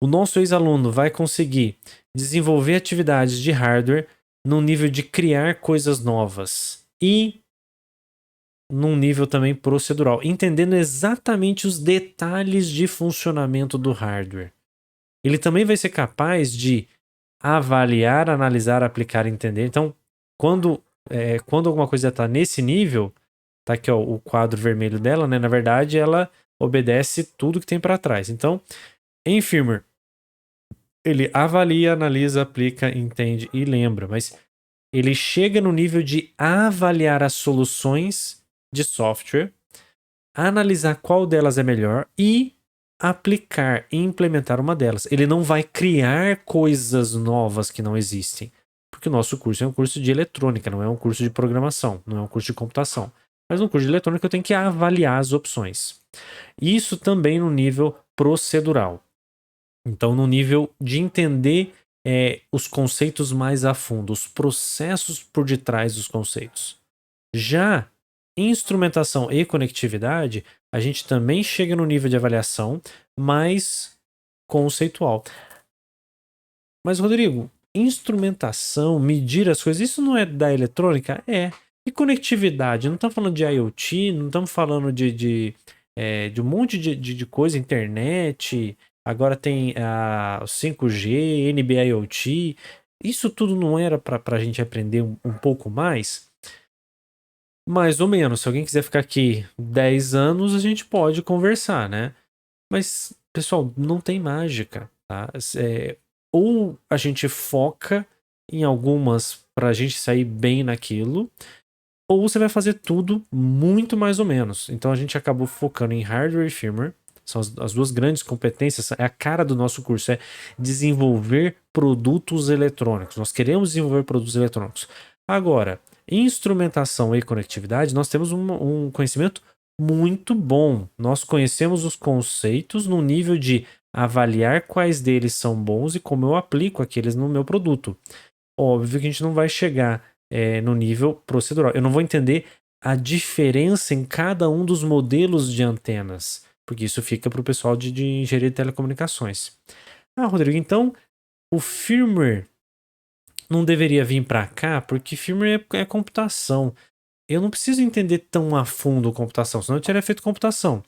O nosso ex-aluno vai conseguir desenvolver atividades de hardware no nível de criar coisas novas e num nível também procedural, entendendo exatamente os detalhes de funcionamento do hardware. Ele também vai ser capaz de avaliar, analisar, aplicar e entender. Então, quando alguma coisa está nesse nível, tá aqui ó, o quadro vermelho dela, né? Na verdade, ela obedece tudo que tem para trás. Então, em firmware, ele avalia, analisa, aplica, entende e lembra, mas ele chega no nível de avaliar as soluções de software, analisar qual delas é melhor e aplicar e implementar uma delas. Ele não vai criar coisas novas que não existem, porque o nosso curso é um curso de eletrônica, não é um curso de programação, não é um curso de computação. Mas no curso de eletrônica eu tenho que avaliar as opções. Isso também no nível procedural. Então, no nível de entender os conceitos mais a fundo, os processos por detrás dos conceitos. Já instrumentação e conectividade, a gente também chega no nível de avaliação mais conceitual. Mas, Rodrigo, instrumentação, medir as coisas, isso não é da eletrônica? É. E conectividade? Não estamos falando de IoT, não estamos falando de um monte de coisa, internet, agora tem o 5G, NB-IoT. Isso tudo não era para a gente aprender um pouco mais? Mais ou menos. Se alguém quiser ficar aqui 10 anos, a gente pode conversar, né? Mas, pessoal, não tem mágica, tá? Ou a gente foca em algumas pra gente sair bem naquilo, ou você vai fazer tudo muito mais ou menos. Então a gente acabou focando em hardware e firmware. São as duas grandes competências. É a cara do nosso curso, é desenvolver produtos eletrônicos. Nós queremos desenvolver produtos eletrônicos. Agora, instrumentação e conectividade, nós temos um conhecimento muito bom. Nós conhecemos os conceitos no nível de avaliar quais deles são bons e como eu aplico aqueles no meu produto. Óbvio que a gente não vai chegar no nível procedural. Eu não vou entender a diferença em cada um dos modelos de antenas, porque isso fica para o pessoal de engenharia de telecomunicações. Rodrigo, então o firmware não deveria vir para cá, porque firmware é computação. Eu não preciso entender tão a fundo computação, senão eu teria feito computação.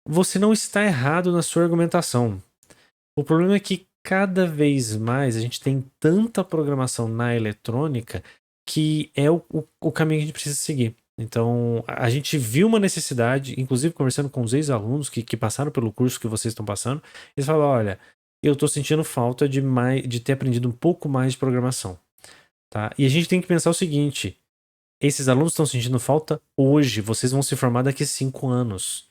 Você não está errado na sua argumentação. O problema é que cada vez mais a gente tem tanta programação na eletrônica que é o caminho que a gente precisa seguir. Então, a gente viu uma necessidade, inclusive conversando com os ex-alunos que passaram pelo curso que vocês estão passando, eles falaram, olha, eu estou sentindo falta de ter aprendido um pouco mais de programação. Tá? E a gente tem que pensar o seguinte, esses alunos estão sentindo falta hoje, vocês vão se formar daqui a 5 anos.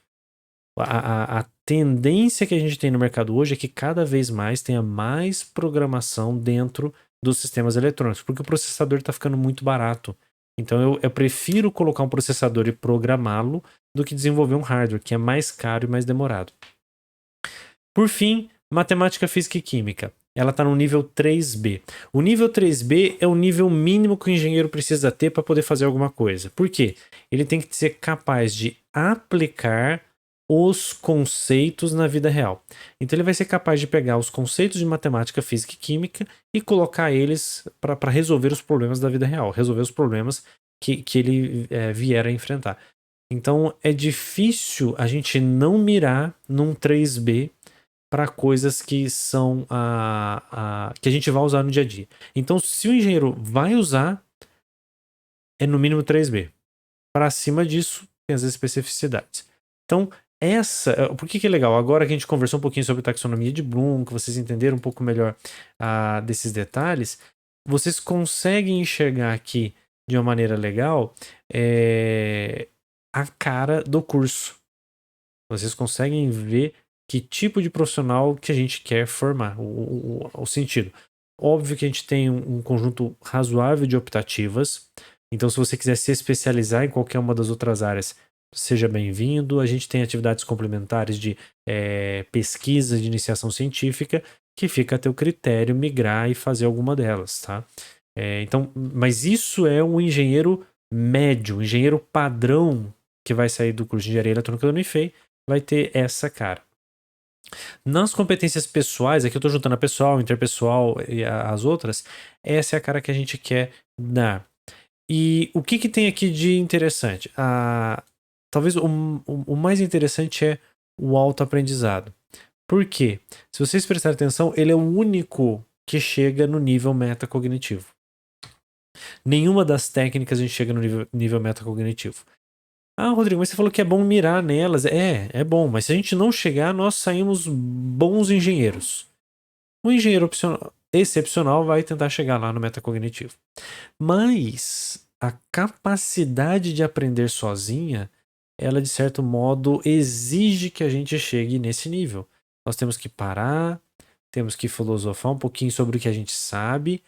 A tendência que a gente tem no mercado hoje é que cada vez mais tenha mais programação dentro dos sistemas eletrônicos, porque o processador está ficando muito barato. Então eu prefiro colocar um processador e programá-lo do que desenvolver um hardware, que é mais caro e mais demorado. Por fim, matemática, física e química. Ela está no nível 3B. O nível 3B é o nível mínimo que o engenheiro precisa ter para poder fazer alguma coisa. Por quê? Ele tem que ser capaz de aplicar os conceitos na vida real. Então ele vai ser capaz de pegar os conceitos de matemática, física e química e colocar eles para resolver os problemas da vida real, resolver os problemas que ele vier a enfrentar. Então é difícil a gente não mirar num 3B para coisas que são que a gente vai usar no dia a dia. Então se o engenheiro vai usar, é no mínimo 3B. Para cima disso, tem as especificidades. Então, por que é legal? Agora que a gente conversou um pouquinho sobre taxonomia de Bloom, que vocês entenderam um pouco melhor desses detalhes, vocês conseguem enxergar aqui de uma maneira legal a cara do curso. Vocês conseguem ver que tipo de profissional que a gente quer formar, o sentido. Óbvio que a gente tem um conjunto razoável de optativas, então se você quiser se especializar em qualquer uma das outras áreas, seja bem-vindo. A gente tem atividades complementares de pesquisa, de iniciação científica, que fica a teu critério migrar e fazer alguma delas, tá? Então, mas isso é um engenheiro médio, um engenheiro padrão que vai sair do curso de engenharia eletrônica da Unifei, vai ter essa cara. Nas competências pessoais, aqui eu estou juntando a pessoal, interpessoal e as outras, essa é a cara que a gente quer dar. E o que tem aqui de interessante? Talvez o mais interessante é o autoaprendizado. Por quê? Se vocês prestarem atenção, ele é o único que chega no nível metacognitivo. Nenhuma das técnicas a gente chega no nível metacognitivo. Rodrigo, mas você falou que é bom mirar nelas. É bom, mas se a gente não chegar, nós saímos bons engenheiros. Um engenheiro excepcional vai tentar chegar lá no metacognitivo. Mas a capacidade de aprender sozinha, ela de certo modo exige que a gente chegue nesse nível. Nós temos que parar, temos que filosofar um pouquinho sobre o que a gente sabe,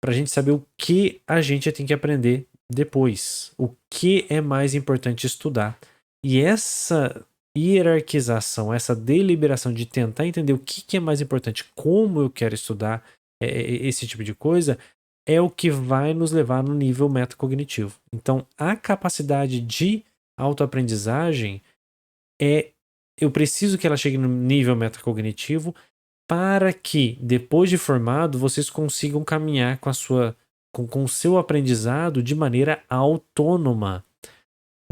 para a gente saber o que a gente tem que aprender depois. O que é mais importante estudar. E essa hierarquização, essa deliberação de tentar entender o que é mais importante, como eu quero estudar esse tipo de coisa, é o que vai nos levar no nível metacognitivo. Então, a capacidade de autoaprendizagem eu preciso que ela chegue no nível metacognitivo para que, depois de formado, vocês consigam caminhar com o seu aprendizado de maneira autônoma.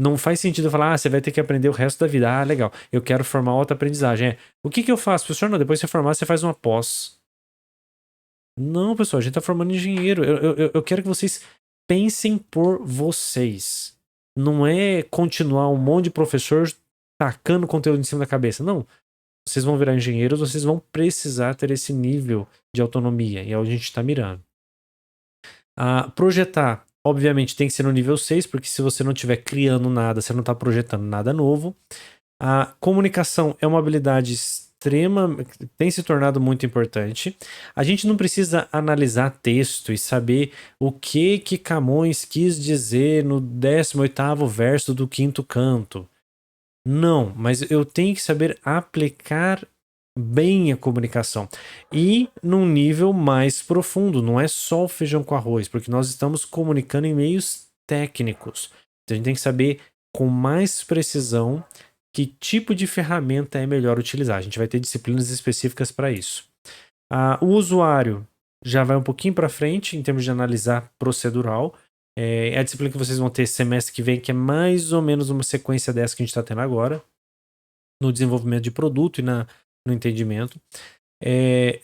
Não faz sentido falar, você vai ter que aprender o resto da vida. Ah, legal, eu quero formar autoaprendizagem. O que eu faço? Professor, não, depois de você formar, você faz uma pós. Não, pessoal, a gente tá formando engenheiro. Eu quero que vocês pensem por vocês. Não é continuar um monte de professor tacando conteúdo em cima da cabeça. Não. Vocês vão virar engenheiros, vocês vão precisar ter esse nível de autonomia. E é onde a gente está mirando. Projetar, obviamente, tem que ser no nível 6, porque se você não estiver criando nada, você não está projetando nada novo. A comunicação é uma habilidade extrema, tem se tornado muito importante. A gente não precisa analisar texto e saber o que Camões quis dizer no 18º verso do 5º canto. Não, mas eu tenho que saber aplicar bem a comunicação. E num nível mais profundo, não é só o feijão com arroz, porque nós estamos comunicando em meios técnicos. Então a gente tem que saber com mais precisão que tipo de ferramenta é melhor utilizar. A gente vai ter disciplinas específicas para isso. O usuário já vai um pouquinho para frente em termos de analisar procedural. É a disciplina que vocês vão ter semestre que vem, que é mais ou menos uma sequência dessa que a gente está tendo agora, no desenvolvimento de produto e no entendimento.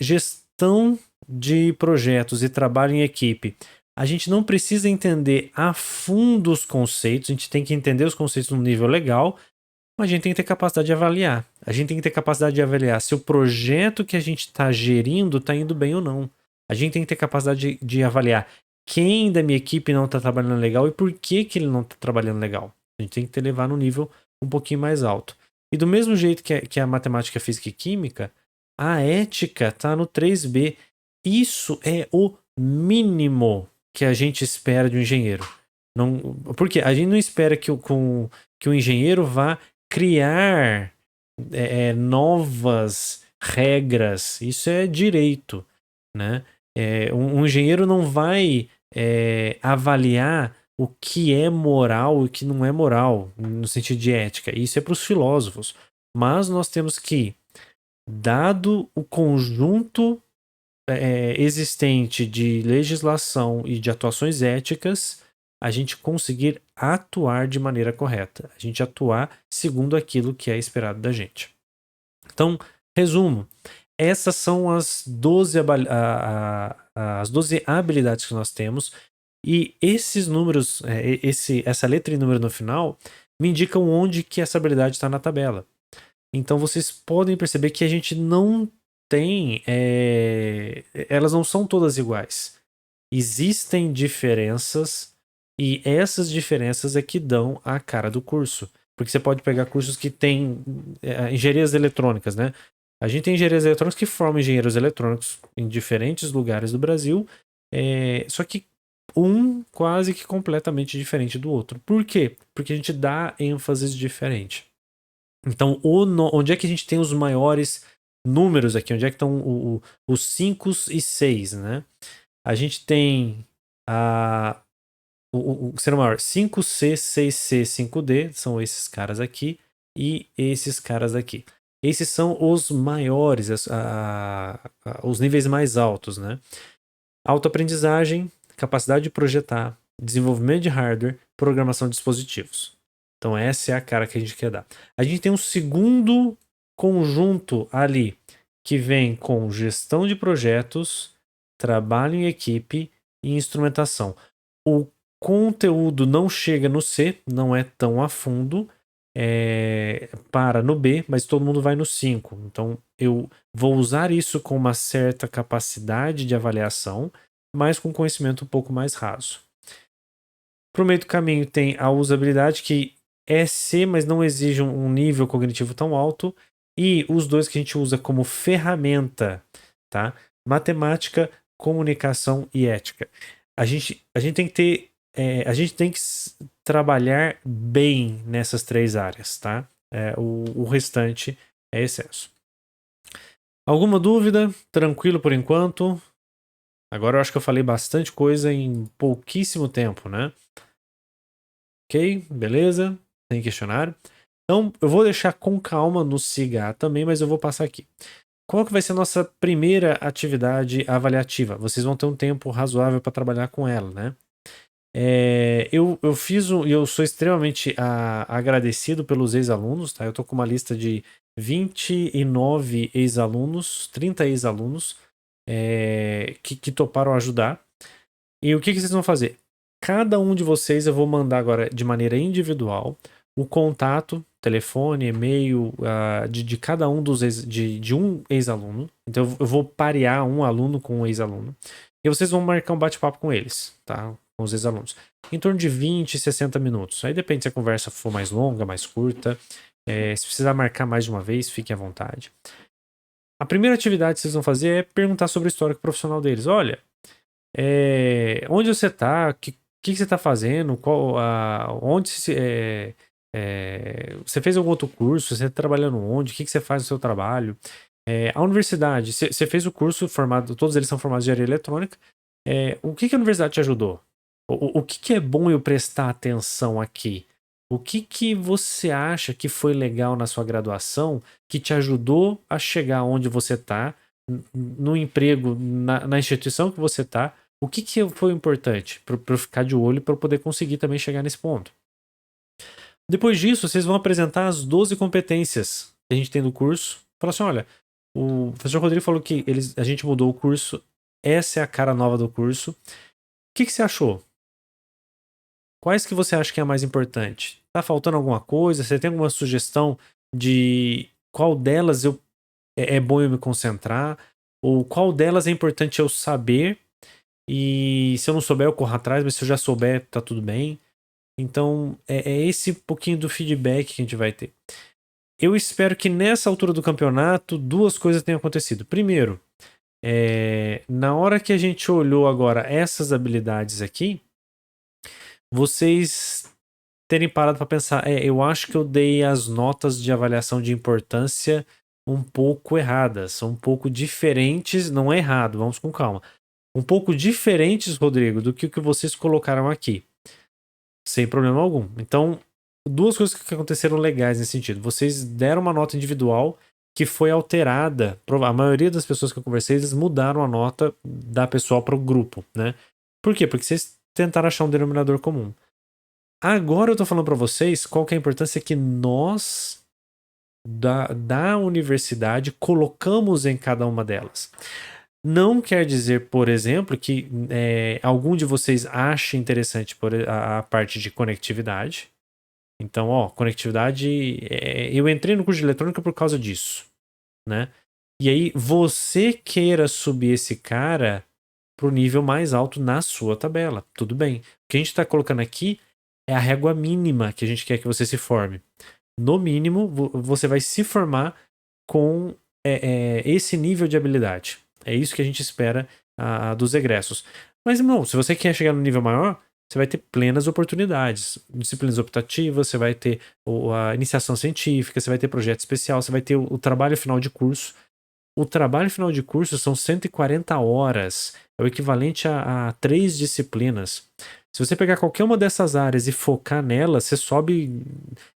Gestão de projetos e trabalho em equipe. A gente não precisa entender a fundo os conceitos, a gente tem que entender os conceitos num nível legal, mas a gente tem que ter capacidade de avaliar. A gente tem que ter capacidade de avaliar se o projeto que a gente está gerindo está indo bem ou não. A gente tem que ter capacidade de avaliar quem da minha equipe não está trabalhando legal e por que ele não está trabalhando legal. A gente tem que levar no nível um pouquinho mais alto. E do mesmo jeito que a matemática, física e química, a ética está no 3B. Isso é o mínimo que a gente espera de um engenheiro. Não, porque a gente não espera que o engenheiro vá criar novas regras. Isso é direito, né? Um engenheiro não vai avaliar o que é moral e o que não é moral, no sentido de ética. Isso é para os filósofos. Mas nós temos que, dado o conjunto existente de legislação e de atuações éticas, a gente conseguir atuar de maneira correta. A gente atuar segundo aquilo que é esperado da gente. Então, resumo. Essas são as 12 habilidades que nós temos. E esses números, essa letra e número no final, me indicam onde que essa habilidade está na tabela. Então vocês podem perceber que a gente não tem... elas não são todas iguais. Existem diferenças e essas diferenças é que dão a cara do curso. Porque você pode pegar cursos que têm engenharias eletrônicas, né? A gente tem engenharias eletrônicas que formam engenheiros eletrônicos em diferentes lugares do Brasil, só que um quase que completamente diferente do outro. Por quê? Porque a gente dá ênfase diferente. Então, onde é que a gente tem os maiores números aqui? Onde é que estão os 5 e 6, né? A gente tem o ser maior 5C, 6C, 5D, são esses caras aqui, e esses caras aqui. Esses são os maiores, os níveis mais altos, né? Autoaprendizagem, capacidade de projetar, desenvolvimento de hardware, programação de dispositivos. Então essa é a cara que a gente quer dar. A gente tem um segundo conjunto ali, que vem com gestão de projetos, trabalho em equipe e instrumentação. O conteúdo não chega no C, não é tão a fundo, para no B, mas todo mundo vai no 5. Então eu vou usar isso com uma certa capacidade de avaliação, mas com conhecimento um pouco mais raso. Para o meio do caminho tem a usabilidade, que é C, mas não exige um nível cognitivo tão alto, e os dois que a gente usa como ferramenta, tá? Matemática, comunicação e ética. A gente tem que ter a gente tem que trabalhar bem nessas 3 áreas, tá? O restante é excesso. Alguma dúvida? Tranquilo por enquanto? Agora eu acho que eu falei bastante coisa em pouquíssimo tempo, né? Ok, beleza? Sem questionário. Então, eu vou deixar com calma no SIGA também, mas eu vou passar aqui. qual que vai ser a nossa primeira atividade avaliativa? Vocês vão ter um tempo razoável para trabalhar com ela, né? Eu fiz eu sou extremamente agradecido pelos ex-alunos, tá? Eu tô com uma lista de 29 ex-alunos, 30 ex-alunos que toparam ajudar. E o que vocês vão fazer? Cada um de vocês eu vou mandar agora de maneira individual o contato, telefone, e-mail de cada um de um ex-aluno. Então eu vou parear um aluno com um ex-aluno. E vocês vão marcar um bate-papo com eles, tá? Com os ex-alunos. Em torno de 20, 60 minutos. Aí depende se a conversa for mais longa, mais curta. Se precisar marcar mais de uma vez, fiquem à vontade. A primeira atividade que vocês vão fazer é perguntar sobre o histórico profissional deles. Olha, onde você está? O que você está fazendo? Onde você fez algum outro curso? Você está trabalhando onde? O que você faz no seu trabalho? A universidade, você fez o curso formado, todos eles são formados em engenharia eletrônica. O que a universidade te ajudou? O que é bom eu prestar atenção aqui? O que você acha que foi legal na sua graduação que te ajudou a chegar onde você está, no emprego, na instituição que você está? O que foi importante para eu ficar de olho para eu poder conseguir também chegar nesse ponto? Depois disso, vocês vão apresentar as 12 competências que a gente tem no curso. Fala assim, olha, o professor Rodrigo falou que a gente mudou o curso, essa é a cara nova do curso. O que você achou? Quais que você acha que é a mais importante? Tá faltando alguma coisa? Você tem alguma sugestão de qual delas é bom eu me concentrar? Ou qual delas é importante eu saber? E se eu não souber, eu corro atrás, mas se eu já souber, tá tudo bem. Então, é esse pouquinho do feedback que a gente vai ter. Eu espero que nessa altura do campeonato, duas coisas tenham acontecido. Primeiro, na hora que a gente olhou agora essas habilidades aqui, vocês terem parado para pensar, eu acho que eu dei as notas de avaliação de importância um pouco erradas, são um pouco diferentes, não é errado, vamos com calma. Um pouco diferentes, Rodrigo, do que o que vocês colocaram aqui. Sem problema algum. Então, duas coisas que aconteceram legais nesse sentido. Vocês deram uma nota individual que foi alterada. A maioria das pessoas que eu conversei, eles mudaram a nota da pessoal para o grupo, né? Por quê? Porque vocês tentaram achar um denominador comum. Agora eu tô falando para vocês qual que é a importância que nós da universidade colocamos em cada uma delas. Não quer dizer, por exemplo, que algum de vocês ache interessante a parte de conectividade. Então, conectividade, eu entrei no curso de eletrônica por causa disso, né? E aí você queira subir esse cara pro nível mais alto na sua tabela. Tudo bem. O que a gente está colocando aqui é a régua mínima que a gente quer que você se forme. No mínimo, você vai se formar com esse nível de habilidade. É isso que a gente espera dos egressos. Mas, não, se você quer chegar no nível maior, você vai ter plenas oportunidades. Disciplinas optativas, você vai ter a iniciação científica, você vai ter projeto especial, você vai ter o trabalho final de curso. O trabalho final de curso são 140 horas. É o equivalente a 3 disciplinas. Se você pegar qualquer uma dessas áreas e focar nela, você sobe.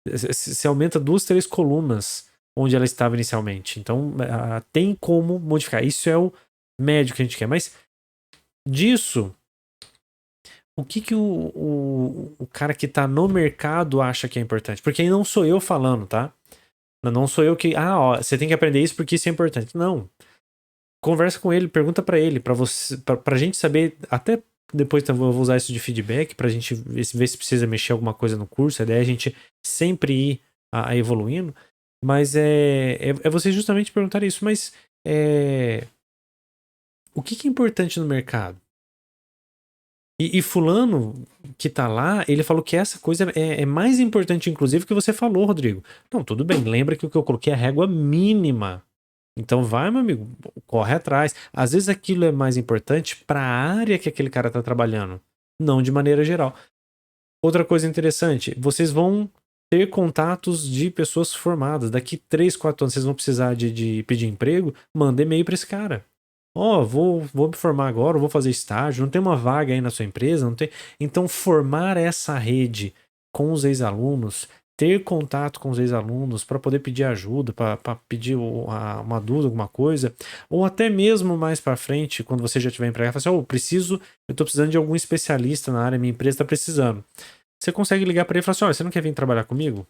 Você aumenta 2, 3 colunas onde ela estava inicialmente. Então, tem como modificar. Isso é o médio que a gente quer. Mas, disso, o que o cara que está no mercado acha que é importante? Porque aí não sou eu falando, tá? Não sou eu que... você tem que aprender isso porque isso é importante. Não. Conversa com ele, pergunta para ele, pra gente saber, até depois eu vou usar isso de feedback, pra gente ver se precisa mexer alguma coisa no curso. A ideia é a gente sempre ir evoluindo. Mas é vocês justamente perguntarem isso. Mas o que é importante no mercado? E fulano que tá lá, ele falou que essa coisa é mais importante, inclusive, que você falou, Rodrigo. Não, tudo bem, lembra que o que eu coloquei é a régua mínima. Então vai, meu amigo, corre atrás. Às vezes aquilo é mais importante para a área que aquele cara tá trabalhando, não de maneira geral. Outra coisa interessante, vocês vão ter contatos de pessoas formadas. Daqui 3, 4 anos vocês vão precisar de pedir emprego, manda e-mail para esse cara. Vou me formar agora, vou fazer estágio, não tem uma vaga aí na sua empresa, não tem. Então formar essa rede com os ex-alunos, ter contato com os ex-alunos para poder pedir ajuda, para pedir uma dúvida, alguma coisa, ou até mesmo mais para frente, quando você já tiver empregado, fala assim, eu tô precisando de algum especialista na área, minha empresa está precisando. Você consegue ligar para ele e falar assim, olha, você não quer vir trabalhar comigo?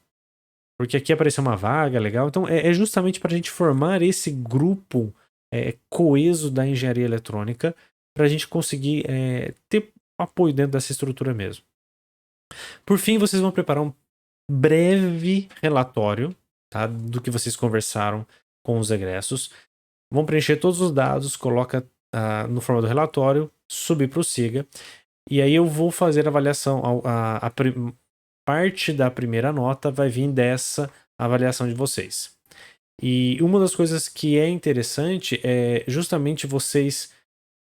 Porque aqui apareceu uma vaga legal. Então é justamente para a gente formar esse grupo coeso da engenharia eletrônica, para a gente conseguir ter apoio dentro dessa estrutura mesmo. Por fim, vocês vão preparar um breve relatório, tá, do que vocês conversaram com os egressos. Vão preencher todos os dados, coloca no formato do relatório, subir para o SIGA. E aí eu vou fazer a avaliação. Parte da primeira nota vai vir dessa avaliação de vocês. E uma das coisas que é interessante é justamente vocês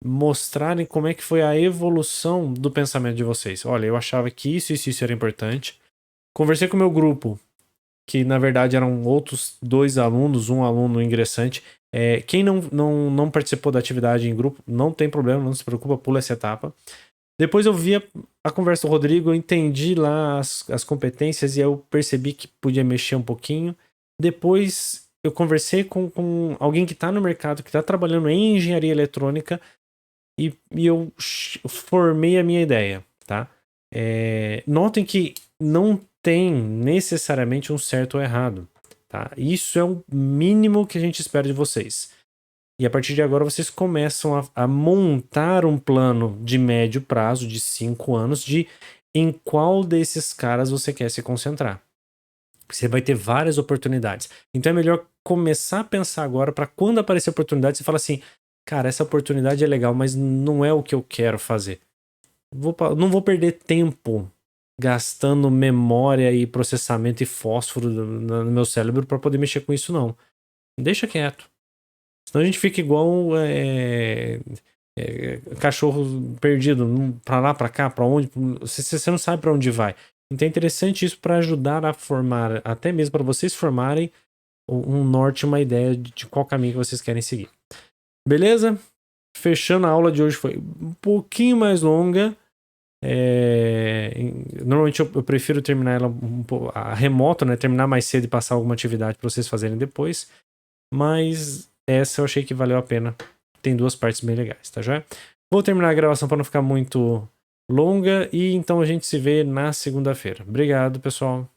mostrarem como é que foi a evolução do pensamento de vocês. Olha, eu achava que isso era importante. Conversei com o meu grupo, que na verdade eram outros 2 alunos, um aluno ingressante. Quem não participou da atividade em grupo, não tem problema, não se preocupa, pula essa etapa. Depois eu vi a conversa do Rodrigo, eu entendi lá as competências e eu percebi que podia mexer um pouquinho. Depois eu conversei com alguém que está no mercado, que está trabalhando em engenharia eletrônica e eu formei a minha ideia, tá? Notem que não tem necessariamente um certo ou errado, tá? Isso é o mínimo que a gente espera de vocês. E a partir de agora vocês começam a montar um plano de médio prazo, de 5 anos, de em qual desses caras você quer se concentrar. Você vai ter várias oportunidades. Então é melhor começar a pensar agora para quando aparecer a oportunidade, você fala assim, cara, essa oportunidade é legal, mas não é o que eu quero fazer. Não vou perder tempo gastando memória e processamento e fósforo no meu cérebro para poder mexer com isso, não. Deixa quieto. Senão a gente fica igual cachorro perdido, pra lá, pra cá, pra onde. Você não sabe pra onde vai. Então é interessante isso para ajudar a formar, até mesmo para vocês formarem um norte, uma ideia de qual caminho que vocês querem seguir. Beleza? Fechando a aula de hoje, foi um pouquinho mais longa. Normalmente eu prefiro terminar ela a remoto, né? Terminar mais cedo e passar alguma atividade para vocês fazerem depois. Mas essa eu achei que valeu a pena. Tem 2 partes bem legais, tá já? Vou terminar a gravação para não ficar muito longa e então a gente se vê na segunda-feira. Obrigado, pessoal.